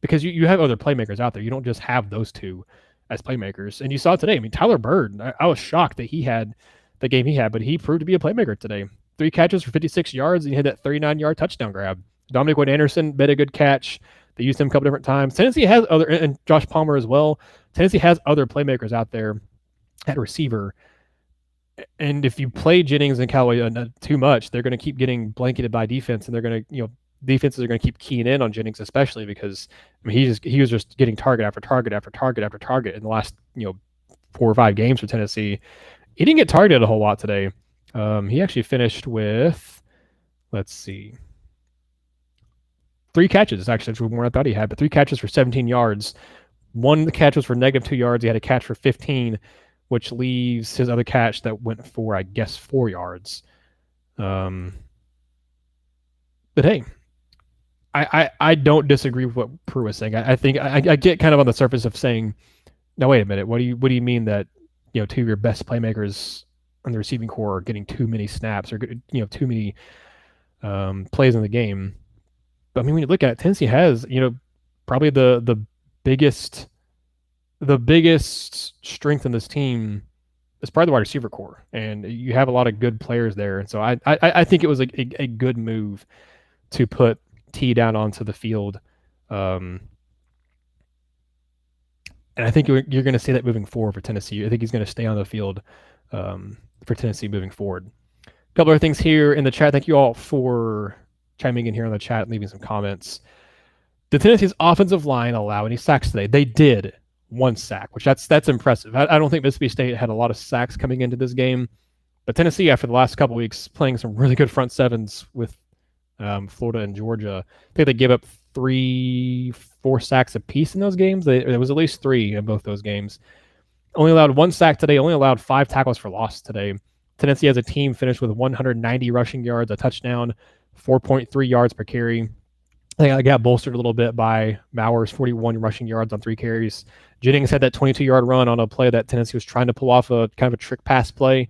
because you have other playmakers out there. You don't just have those two as playmakers. And you saw today. I mean, Tyler Bird. I was shocked that he had the game he had, but he proved to be a playmaker today. 3 catches for 56 yards, and he had that 39-yard touchdown grab. Dominic Wood Anderson made a good catch. They used him a couple different times. Tennessee has other, and Josh Palmer as well. Tennessee has other playmakers out there at receiver. And if you play Jennings and Callaway too much, they're going to keep getting blanketed by defense, and they're going to, defenses are going to keep keying in on Jennings, especially because he was just getting target after target after target after target in the last 4 or 5 games for Tennessee. He didn't get targeted a whole lot today. He actually finished with, let's see, 3 catches, actually, which was more than I thought he had, but 3 catches for 17 yards. 1 catch was for -2 yards. He had a catch for 15, which leaves his other catch that went for, I guess, 4 yards. But hey, I don't disagree with what Prue was saying. I think I get kind of on the surface of saying, now wait a minute, what do you mean that two of your best playmakers on the receiving core are getting too many snaps or too many plays in the game? But I mean, when you look at it, Tennessee has probably biggest the biggest strength in this team is probably the wide receiver core, and you have a lot of good players there. And so I think it was a good move to put T down onto the field. And I think you're going to see that moving forward for Tennessee. I think he's going to stay on the field for Tennessee moving forward. A couple of things here in the chat. Thank you all for chiming in here on the chat and leaving some comments. Did Tennessee's offensive line allow any sacks today? They did. One sack, which that's impressive. I don't think Mississippi State had a lot of sacks coming into this game, but Tennessee, after the last couple of weeks, playing some really good front sevens with Florida and Georgia, I think they gave up 3-4 sacks apiece in those games. There was at least 3 in both those games. Only allowed 1 sack today. Only allowed 5 tackles for loss today. Tennessee as a team finished with 190 rushing yards, a touchdown, 4.3 yards per carry. I think I got bolstered a little bit by Mauer's 41 rushing yards on 3 carries. Jennings had that 22-yard run on a play that Tennessee was trying to pull off a kind of a trick pass play.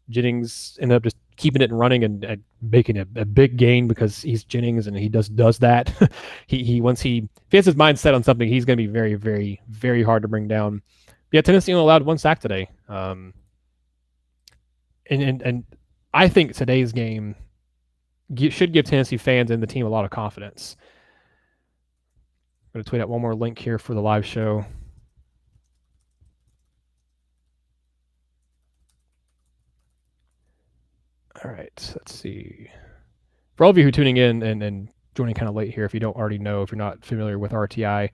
Jennings ended up just keeping it and running and making a big gain because he's Jennings and he does that. If he has his mind set on something, he's going to be very, very, very hard to bring down. But yeah, Tennessee only allowed 1 sack today. And I think today's game should give Tennessee fans and the team a lot of confidence. I'm going to tweet out one more link here for the live show. All right, let's see. For all of you who are tuning in and joining kind of late here, if you don't already know, if you're not familiar with RTI,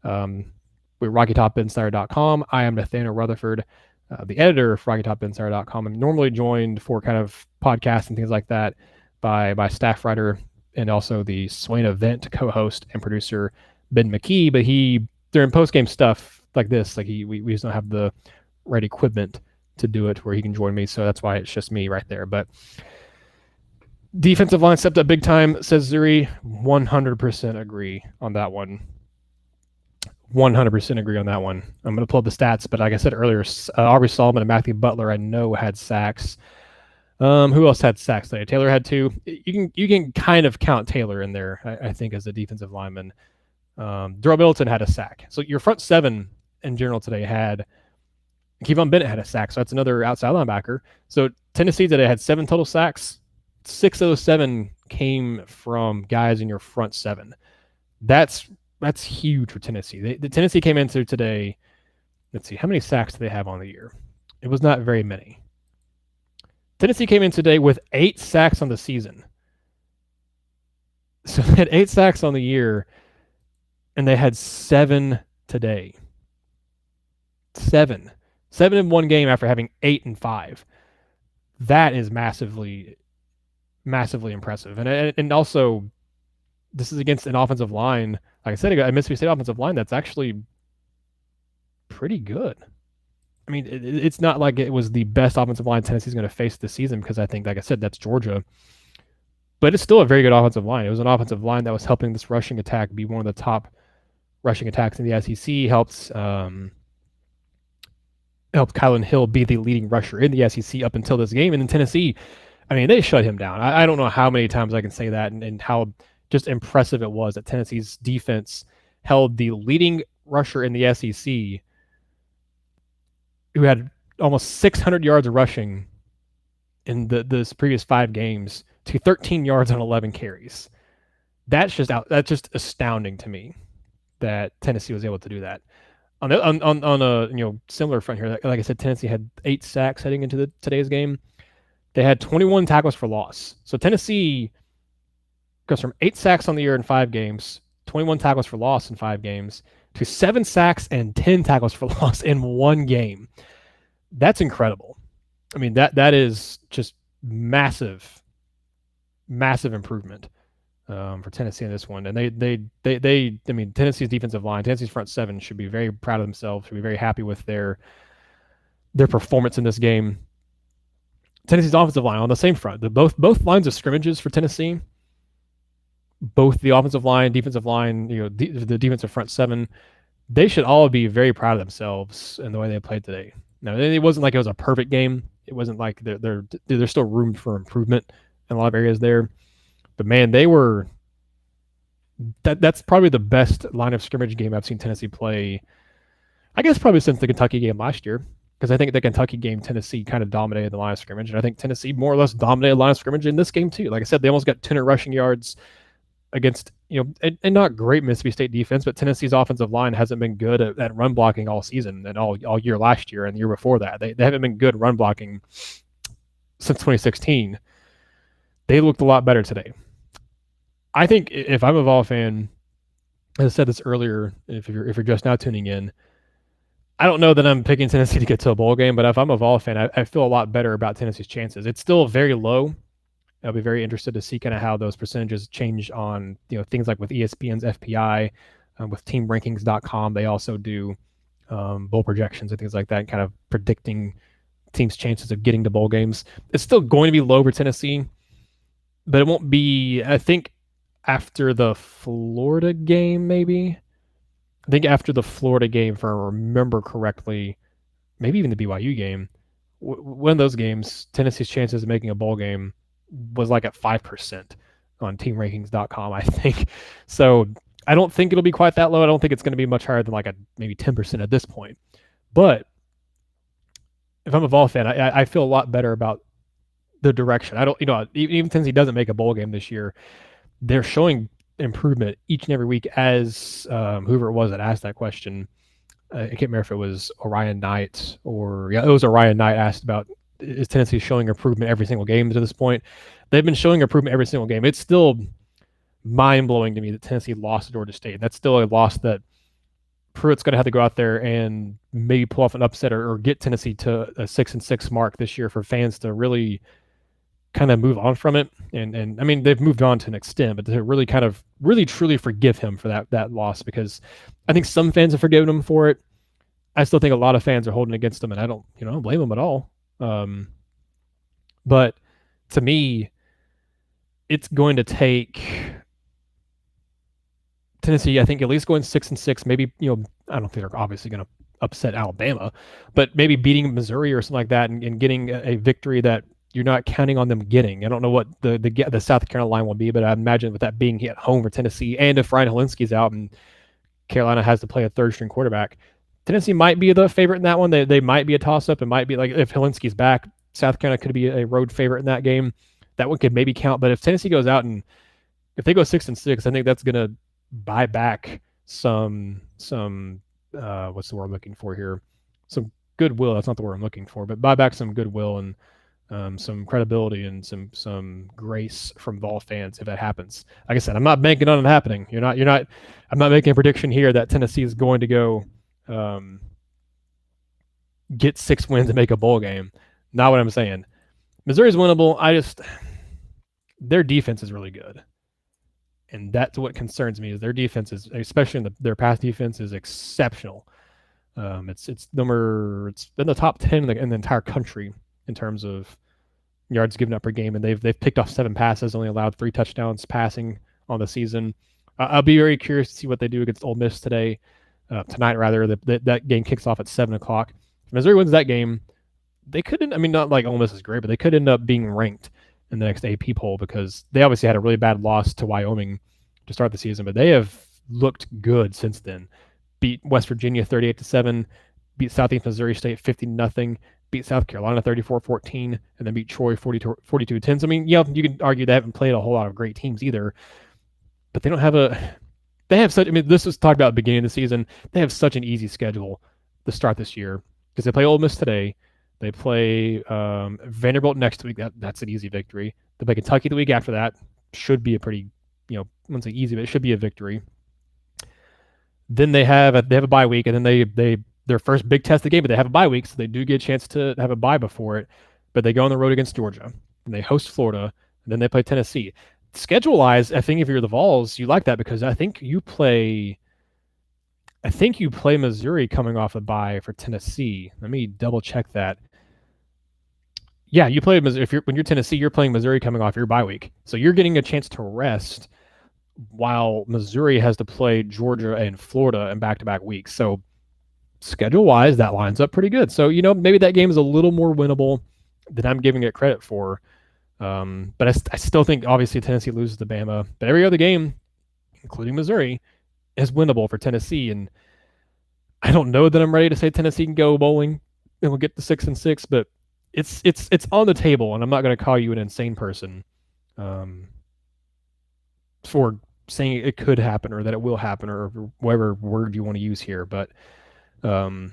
we're RockyTopInsider.com. I am Nathaniel Rutherford, the editor of RockyTopInsider.com. I'm normally joined for kind of podcasts and things like that by staff writer and also the Swain Event co-host and producer Ben McKee. But during post-game stuff like this, like we just don't have the right equipment to do it where he can join me, so that's why it's just me right there. But defensive line stepped up big time, says Zuri. 100% agree on that one. 100% agree on that one. I'm going to pull up the stats, but like I said earlier, Aubrey Solomon and Matthew Butler I know had sacks. Who else had sacks today? Taylor had 2. You can kind of count Taylor in there, I think, as a defensive lineman. Darrell Middleton had a sack. So your front 7 in general today had Kevon Bennett had a sack, so that's another outside linebacker. So Tennessee today had 7 total sacks. 6 of those 7 came from guys in your front 7. That's huge for Tennessee. The Tennessee came into today. Let's see, how many sacks do they have on the year? It was not very many. Tennessee came in today with 8 sacks on the season. So they had 8 sacks on the year, and they had 7 today. 7 in one game after having 8 in 5. That is massively, massively impressive. And also, this is against an offensive line, like I said, a Mississippi State offensive line that's actually pretty good. I mean, it's not like it was the best offensive line Tennessee's going to face this season because I think, like I said, that's Georgia. But it's still a very good offensive line. It was an offensive line that was helping this rushing attack be one of the top rushing attacks in the SEC. Helped Kylan Hill be the leading rusher in the SEC up until this game. And in Tennessee, I mean, they shut him down. I don't know how many times I can say that and how just impressive it was that Tennessee's defense held the leading rusher in the SEC, who had almost 600 yards of rushing in the previous 5 games, to 13 yards on 11 carries. That's just astounding to me that Tennessee was able to do that. On a similar front here, like I said, Tennessee had 8 sacks heading into today's game. They had 21 tackles for loss. So Tennessee goes from 8 sacks on the year in 5 games, 21 tackles for loss in 5 games, to 7 sacks and 10 tackles for loss in 1 game. That's incredible. I mean, that is just massive improvement for Tennessee in this one. And I mean, Tennessee's defensive line, Tennessee's front 7 should be very proud of themselves, should be very happy with their performance in this game. Tennessee's offensive line on the same front, both lines of scrimmages for Tennessee both the offensive line, defensive line, the defensive front seven, they should all be very proud of themselves in the way they played today. Now, it wasn't like it was a perfect game. It wasn't like there's still room for improvement in a lot of areas there. But man, they were that's probably the best line of scrimmage game I've seen Tennessee play. I guess probably since the Kentucky game last year, because I think the Kentucky game Tennessee kind of dominated the line of scrimmage, and I think Tennessee more or less dominated the line of scrimmage in this game too. Like I said, they almost got 200 rushing yards against and not great Mississippi State defense, but Tennessee's offensive line hasn't been good at run blocking all season and all year last year and the year before that. They haven't been good run blocking since 2016. They looked a lot better today. I think if I'm a Vol fan, as I said this earlier, if you're just now tuning in, I don't know that I'm picking Tennessee to get to a bowl game, but if I'm a Vol fan, I feel a lot better about Tennessee's chances. It's still very low. I'll be very interested to see kind of how those percentages change on things like with ESPN's FPI, with TeamRankings.com. They also do bowl projections and things like that, and kind of predicting teams' chances of getting to bowl games. It's still going to be low for Tennessee, but it won't be. I think after the Florida game, maybe. I think after the Florida game, if I remember correctly, maybe even the BYU game, one of those games, Tennessee's chances of making a bowl game was like at 5% on teamrankings.com, I think. So I don't think it'll be quite that low. I don't think it's going to be much higher than like maybe 10% at this point. But if I'm a Vol fan, I feel a lot better about the direction. I don't, even since he doesn't make a bowl game this year, they're showing improvement each and every week. As whoever it was that asked that question, I can't remember if it was Orion Knight or it was Orion Knight asked about, is Tennessee showing improvement every single game to this point? They've been showing improvement every single game. It's still mind-blowing to me that Tennessee lost to Georgia State. That's still a loss that Pruitt's going to have to go out there and maybe pull off an upset or get Tennessee to a 6-6 mark this year for fans to really kind of move on from it. And I mean, they've moved on to an extent, but to really kind of really truly forgive him for that loss, because I think some fans have forgiven him for it. I still think a lot of fans are holding against him, and I don't blame them at all. But to me, it's going to take Tennessee, I think, at least going 6-6. Maybe I don't think they're obviously going to upset Alabama, but maybe beating Missouri or something like that, and getting a victory that you're not counting on them getting. I don't know what the South Carolina line will be, but I imagine with that being at home for Tennessee, and if Ryan Helinski's out and Carolina has to play a third string quarterback, Tennessee might be the favorite in that one. They might be a toss up. It might be like if Helinski's back, South Carolina could be a road favorite in that game. That one could maybe count. But if Tennessee goes out and if they go 6-6, I think that's going to buy back some what's the word I'm looking for here? Some goodwill. That's not the word I'm looking for, but buy back some goodwill and some credibility and some grace from Vol fans if that happens. Like I said, I'm not banking on it happening. I'm not making a prediction here that Tennessee is going to go get 6 wins and make a bowl game. Not what I'm saying. Missouri's winnable. Their defense is really good, and that's what concerns me. Is their defense is, especially in their pass defense, is exceptional. It's in the top 10 in the entire country in terms of yards given up per game, and they've picked off 7 passes, only allowed 3 touchdowns passing on the season. I'll be very curious to see what they do against Ole Miss tonight rather. That game kicks off at 7:00. If Missouri wins that game, they couldn't. I mean, not like Ole Miss is great, but they could end up being ranked in the next AP poll, because they obviously had a really bad loss to Wyoming to start the season, but they have looked good since then. Beat West Virginia 38-7, beat Southeast Missouri State 50-0. Beat South Carolina 34-14, and then beat Troy 42-10. So, I mean, you can argue they haven't played a whole lot of great teams either, but they don't have they have such, I mean, this was talked about at the beginning of the season. They have such an easy schedule to start this year, because they play Ole Miss today. They play Vanderbilt next week. That's an easy victory. They play Kentucky the week after that. Should be a pretty, I wouldn't say easy, but it should be a victory. Then they have a bye week, and then their first big test of the game, but they have a bye week, so they do get a chance to have a bye before it. But they go on the road against Georgia, and they host Florida, and then they play Tennessee. Schedule-wise, I think if you're the Vols, you like that, because I think you play Missouri coming off a bye for Tennessee. Let me double check that. Yeah, you play Missouri. When you're Tennessee, you're playing Missouri coming off your bye week, so you're getting a chance to rest while Missouri has to play Georgia and Florida in back-to-back weeks. So schedule-wise, that lines up pretty good. So, maybe that game is a little more winnable than I'm giving it credit for. But I still think, obviously, Tennessee loses to Bama. But every other game, including Missouri, is winnable for Tennessee. And I don't know that I'm ready to say Tennessee can go bowling and we'll get to 6-6, but it's on the table, and I'm not going to call you an insane person for saying it could happen or that it will happen or whatever word you want to use here. But I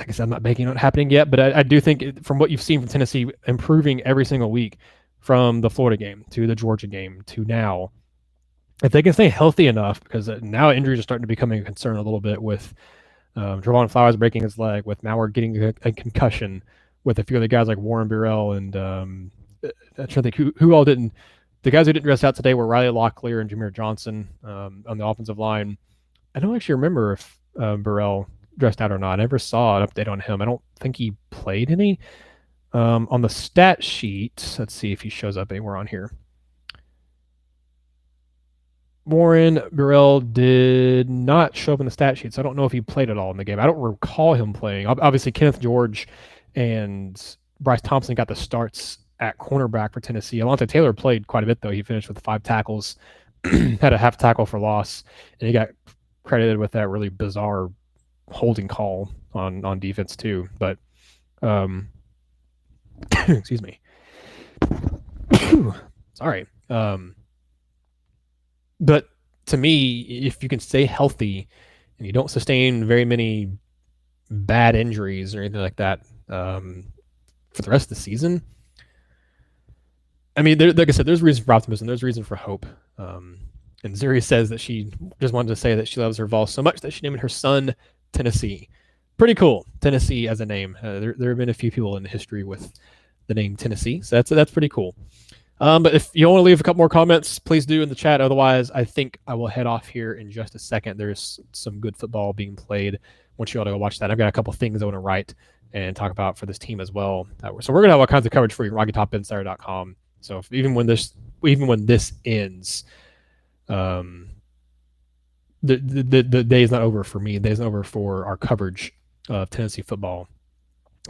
guess I'm not making it happening yet, but I do think from what you've seen from Tennessee improving every single week, from the Florida game to the Georgia game to now, if they can stay healthy enough, because now injuries are starting to become a concern a little bit with Trevon Flowers breaking his leg, with Mauer getting a concussion, with a few other guys like Warren Burrell and I'm trying to think who all didn't. The guys who didn't dress out today were Riley Locklear and Jameer Johnson on the offensive line. I don't actually remember if Burrell dressed out or not. I never saw an update on him. I don't think he played any. On the stat sheet, let's see if he shows up anywhere on here. Warren Burrell did not show up in the stat sheet, so I don't know if he played at all in the game. I don't recall him playing. Obviously, Kenneth George and Bryce Thompson got the starts at cornerback for Tennessee. Alontae Taylor played quite a bit, though. He finished with 5 tackles, had a half tackle for loss, and he got credited with that really bizarre holding call on defense, too. But, excuse me. Sorry. But to me, if you can stay healthy and you don't sustain very many bad injuries or anything like that for the rest of the season, I mean, like I said, there's reason for optimism. There's reason for hope. And Zuri says that she just wanted to say that she loves her Vols so much that she named her son Tennessee. Pretty cool, Tennessee as a name. There have been a few people in history with the name Tennessee, so that's pretty cool. But if you want to leave a couple more comments, please do in the chat. Otherwise, I think I will head off here in just a second. There's some good football being played. I want you all to go watch that. I've got a couple things I want to write and talk about for this team as well. So we're going to have all kinds of coverage for you at RockyTopInsider.com. So even when this ends, the day is not over for me. The day is not over for our coverage of Tennessee football.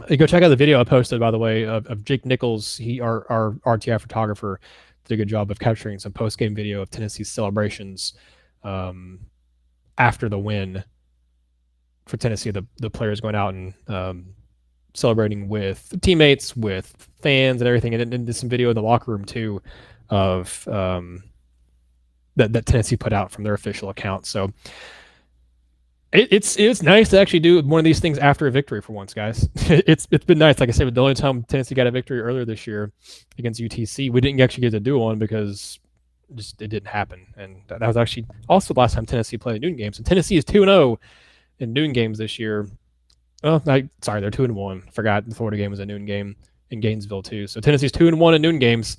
You go check out the video I posted, by the way, of Jake Nichols. Our RTI photographer, did a good job of capturing some post-game video of Tennessee's celebrations after the win for Tennessee. The players going out and celebrating with teammates, with fans, and everything. And there's some video in the locker room too of that Tennessee put out from their official account. So it's nice to actually do one of these things after a victory for once, guys. It's been nice. Like I said, the only time Tennessee got a victory earlier this year against UTC, we didn't actually get to do one because it didn't happen. And that was actually also the last time Tennessee played a noon game. So Tennessee is 2-0 in noon games this year. Oh, sorry, they're 2-1. Forgot the Florida game was a noon game in Gainesville too. So Tennessee's 2-1 in noon games.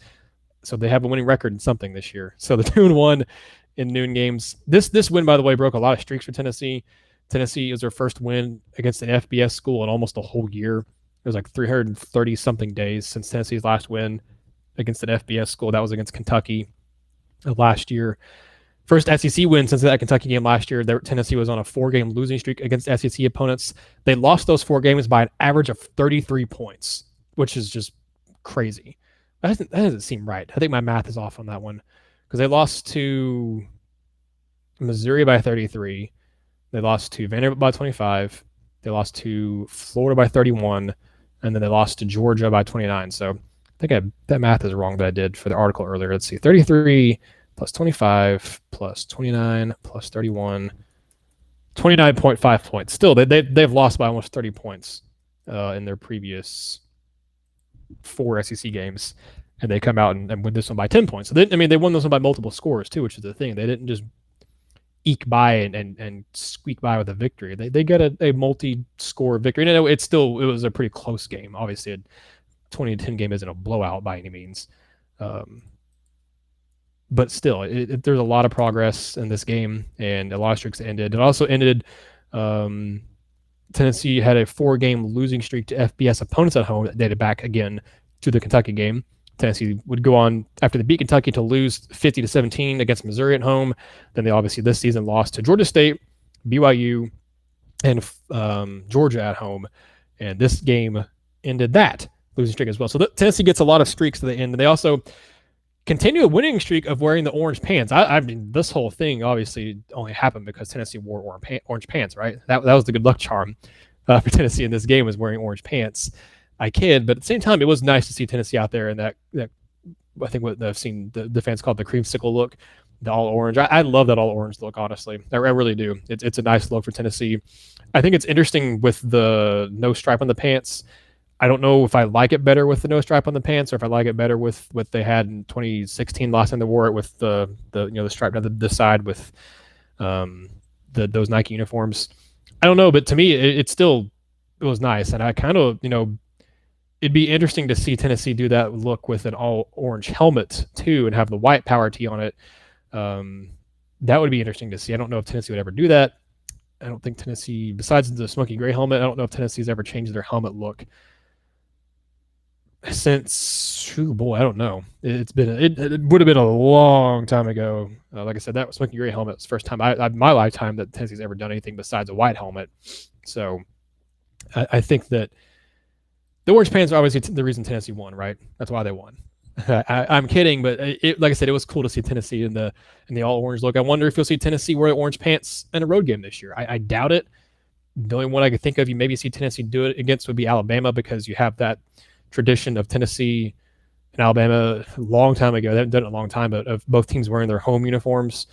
So they have a winning record in something this year. So the 2-1 in noon games. This win, by the way, broke a lot of streaks for Tennessee. Tennessee is their first win against an FBS school in almost a whole year. It was like 330 something days since Tennessee's last win against an FBS school. That was against Kentucky last year. First SEC win since that Kentucky game last year. Tennessee was on a 4-game losing streak against SEC opponents. They lost those 4 games by an average of 33 points, which is just crazy. That doesn't seem right. I think my math is off on that one because they lost to Missouri by 33. They lost to Vanderbilt by 25. They lost to Florida by 31. And then they lost to Georgia by 29. So I think that math is wrong that I did for the article earlier. Let's see. 33 plus 25 plus 29 plus 31. 29.5 points. Still, they've lost by almost 30 points in their previous 4 SEC games. And they come out and win this one by 10 points. So they won this one by multiple scores too, which is the thing. They didn't just eke by and squeak by with a victory. They get a multi-score victory. And it was a pretty close game. Obviously, a 20-10 game isn't a blowout by any means. But still, there's a lot of progress in this game, and a lot of streaks ended. It also ended. Tennessee had a 4-game losing streak to FBS opponents at home that dated back again to the Kentucky game. Tennessee would go on after they beat Kentucky to lose 50-17 against Missouri at home. Then they obviously this season lost to Georgia State, BYU, and Georgia at home. And this game ended that losing streak as well. So Tennessee gets a lot of streaks to the end. And they also continue a winning streak of wearing the orange pants. I mean, this whole thing obviously only happened because Tennessee wore orange pants, right? That was the good luck charm for Tennessee in this game, was wearing orange pants. I kid, but at the same time, it was nice to see Tennessee out there in that I think what I've seen the fans call it the creamsicle look, the all orange. I love that all orange look, honestly. I really do. It's a nice look for Tennessee. I think it's interesting with the no stripe on the pants. I don't know if I like it better with the no stripe on the pants, or if I like it better with what they had in 2016 last time they wore it with the stripe down the side with those Nike uniforms. I don't know, but to me it was nice, and I kind of it'd be interesting to see Tennessee do that look with an all orange helmet too, and have the white power tee on it. That would be interesting to see. I don't know if Tennessee would ever do that. I don't think Tennessee, besides the smoky gray helmet, I don't know if Tennessee's ever changed their helmet look since, I don't know. It would have been a long time ago. Like I said, that smoky gray helmet was the first time my lifetime that Tennessee's ever done anything besides a white helmet. So I think that the orange pants are obviously the reason Tennessee won, right? That's why they won. I'm kidding, but like I said, it was cool to see Tennessee in the all orange look. I wonder if you'll see Tennessee wear orange pants in a road game this year. I doubt it. The only one I could think of you maybe see Tennessee do it against would be Alabama, because you have that tradition of Tennessee and Alabama a long time ago. They haven't done it a long time, but of both teams wearing their home uniforms,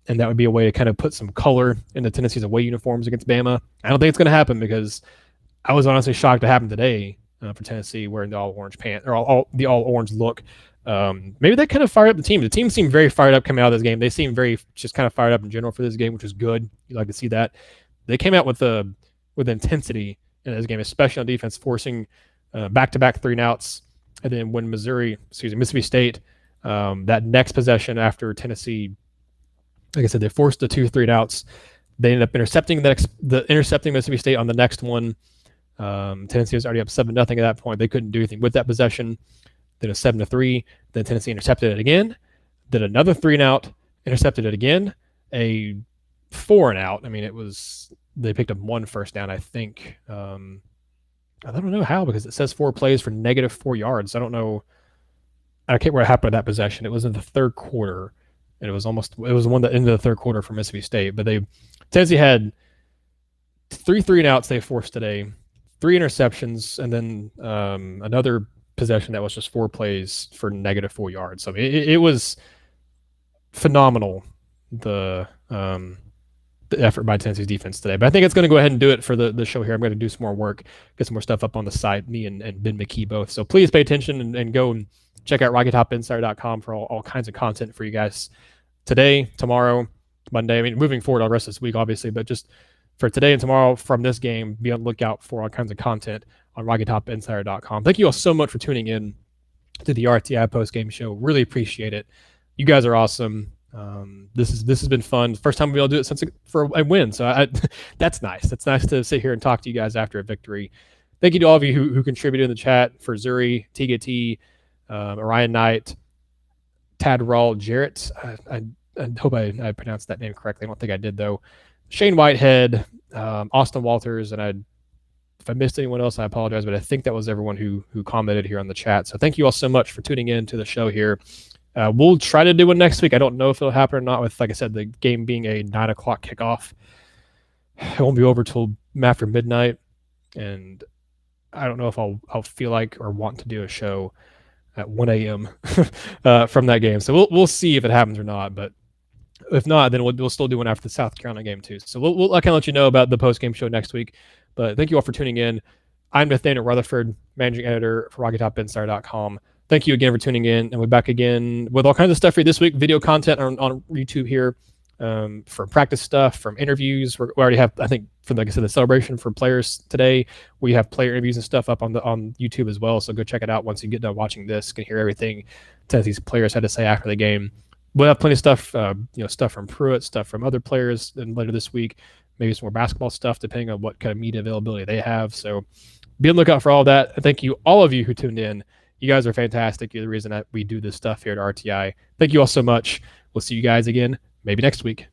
and that would be a way to kind of put some color into Tennessee's away uniforms against Bama. I don't think it's going to happen, because I was honestly shocked to happen today for Tennessee wearing the all orange pants, or the all orange look. Maybe that kind of fired up the team. The team seemed very fired up coming out of this game. They seemed very just kind of fired up in general for this game, which was good. You like to see that. They came out with intensity in this game, especially on defense, forcing back-to-back 3-and-outs. And then when Mississippi State, that next possession after Tennessee, like I said, they forced the 2 3-and-outs. They ended up intercepting Mississippi State on the next one. Tennessee was already up 7-0 at that point. They couldn't do anything with that possession. Then a 7-3. Then Tennessee intercepted it again. Then another 3-and-out, intercepted it again. A 4-and-out. I mean, they picked up 1 first down, I think. I don't know how, because it says 4 plays for -4 yards. I don't know. I can't remember what happened with that possession. It was in the third quarter, and it was the one that ended the third quarter for Mississippi State. But Tennessee had 3 3-and-outs they forced today, 3 interceptions, and then another possession that was just 4 plays for -4 yards. So it was phenomenal, the effort by Tennessee's defense today. But I think it's going to go ahead and do it for the show here. I'm going to do some more work, get some more stuff up on the site, me and Ben McKee both. So please pay attention and go and check out RockyTopInsider.com for all kinds of content for you guys today, tomorrow, Monday. I mean, moving forward all the rest of this week, obviously, but just for today and tomorrow from this game, be on the lookout for all kinds of content on RockyTopInsider.com. Thank you all so much for tuning in to the RTI postgame show. Really appreciate it. You guys are awesome. This has been fun. First time we'll be able to do it since for a win. So that's nice. That's nice to sit here and talk to you guys after a victory. Thank you to all of you who contributed in the chat, for Zuri, Tiga T, Orion Knight, Tad Rawl, Jarrett. I hope I pronounced that name correctly. I don't think I did, though. Shane Whitehead, Austin Walters, and if I missed anyone else, I apologize, but I think that was everyone who commented here on the chat. So thank you all so much for tuning in to the show here. We'll try to do one next week. I don't know if it'll happen or not, with, like I said, the game being a 9 o'clock kickoff. It won't be over till after midnight, and I don't know if I'll feel like or want to do a show at 1 a.m. From that game. So we'll see if it happens or not. But if not, then we'll still do one after the South Carolina game too. So I can let you know about the post game show next week. But thank you all for tuning in. I'm Nathaniel Rutherford, managing editor for RockyTopInsider.com. Thank you again for tuning in, and we're back again with all kinds of stuff for you this week. Video content on YouTube here, from practice stuff, from interviews. We already have, I think, from, like I said, the celebration for players today. We have player interviews and stuff up on YouTube as well. So go check it out once you get done watching this. You can hear everything Tennessee's players had to say after the game. We'll have plenty of stuff, stuff from Pruitt, stuff from other players, and later this week, maybe some more basketball stuff, depending on what kind of media availability they have. So be on the lookout for all that. Thank you, all of you who tuned in. You guys are fantastic. You're the reason that we do this stuff here at RTI. Thank you all so much. We'll see you guys again maybe next week.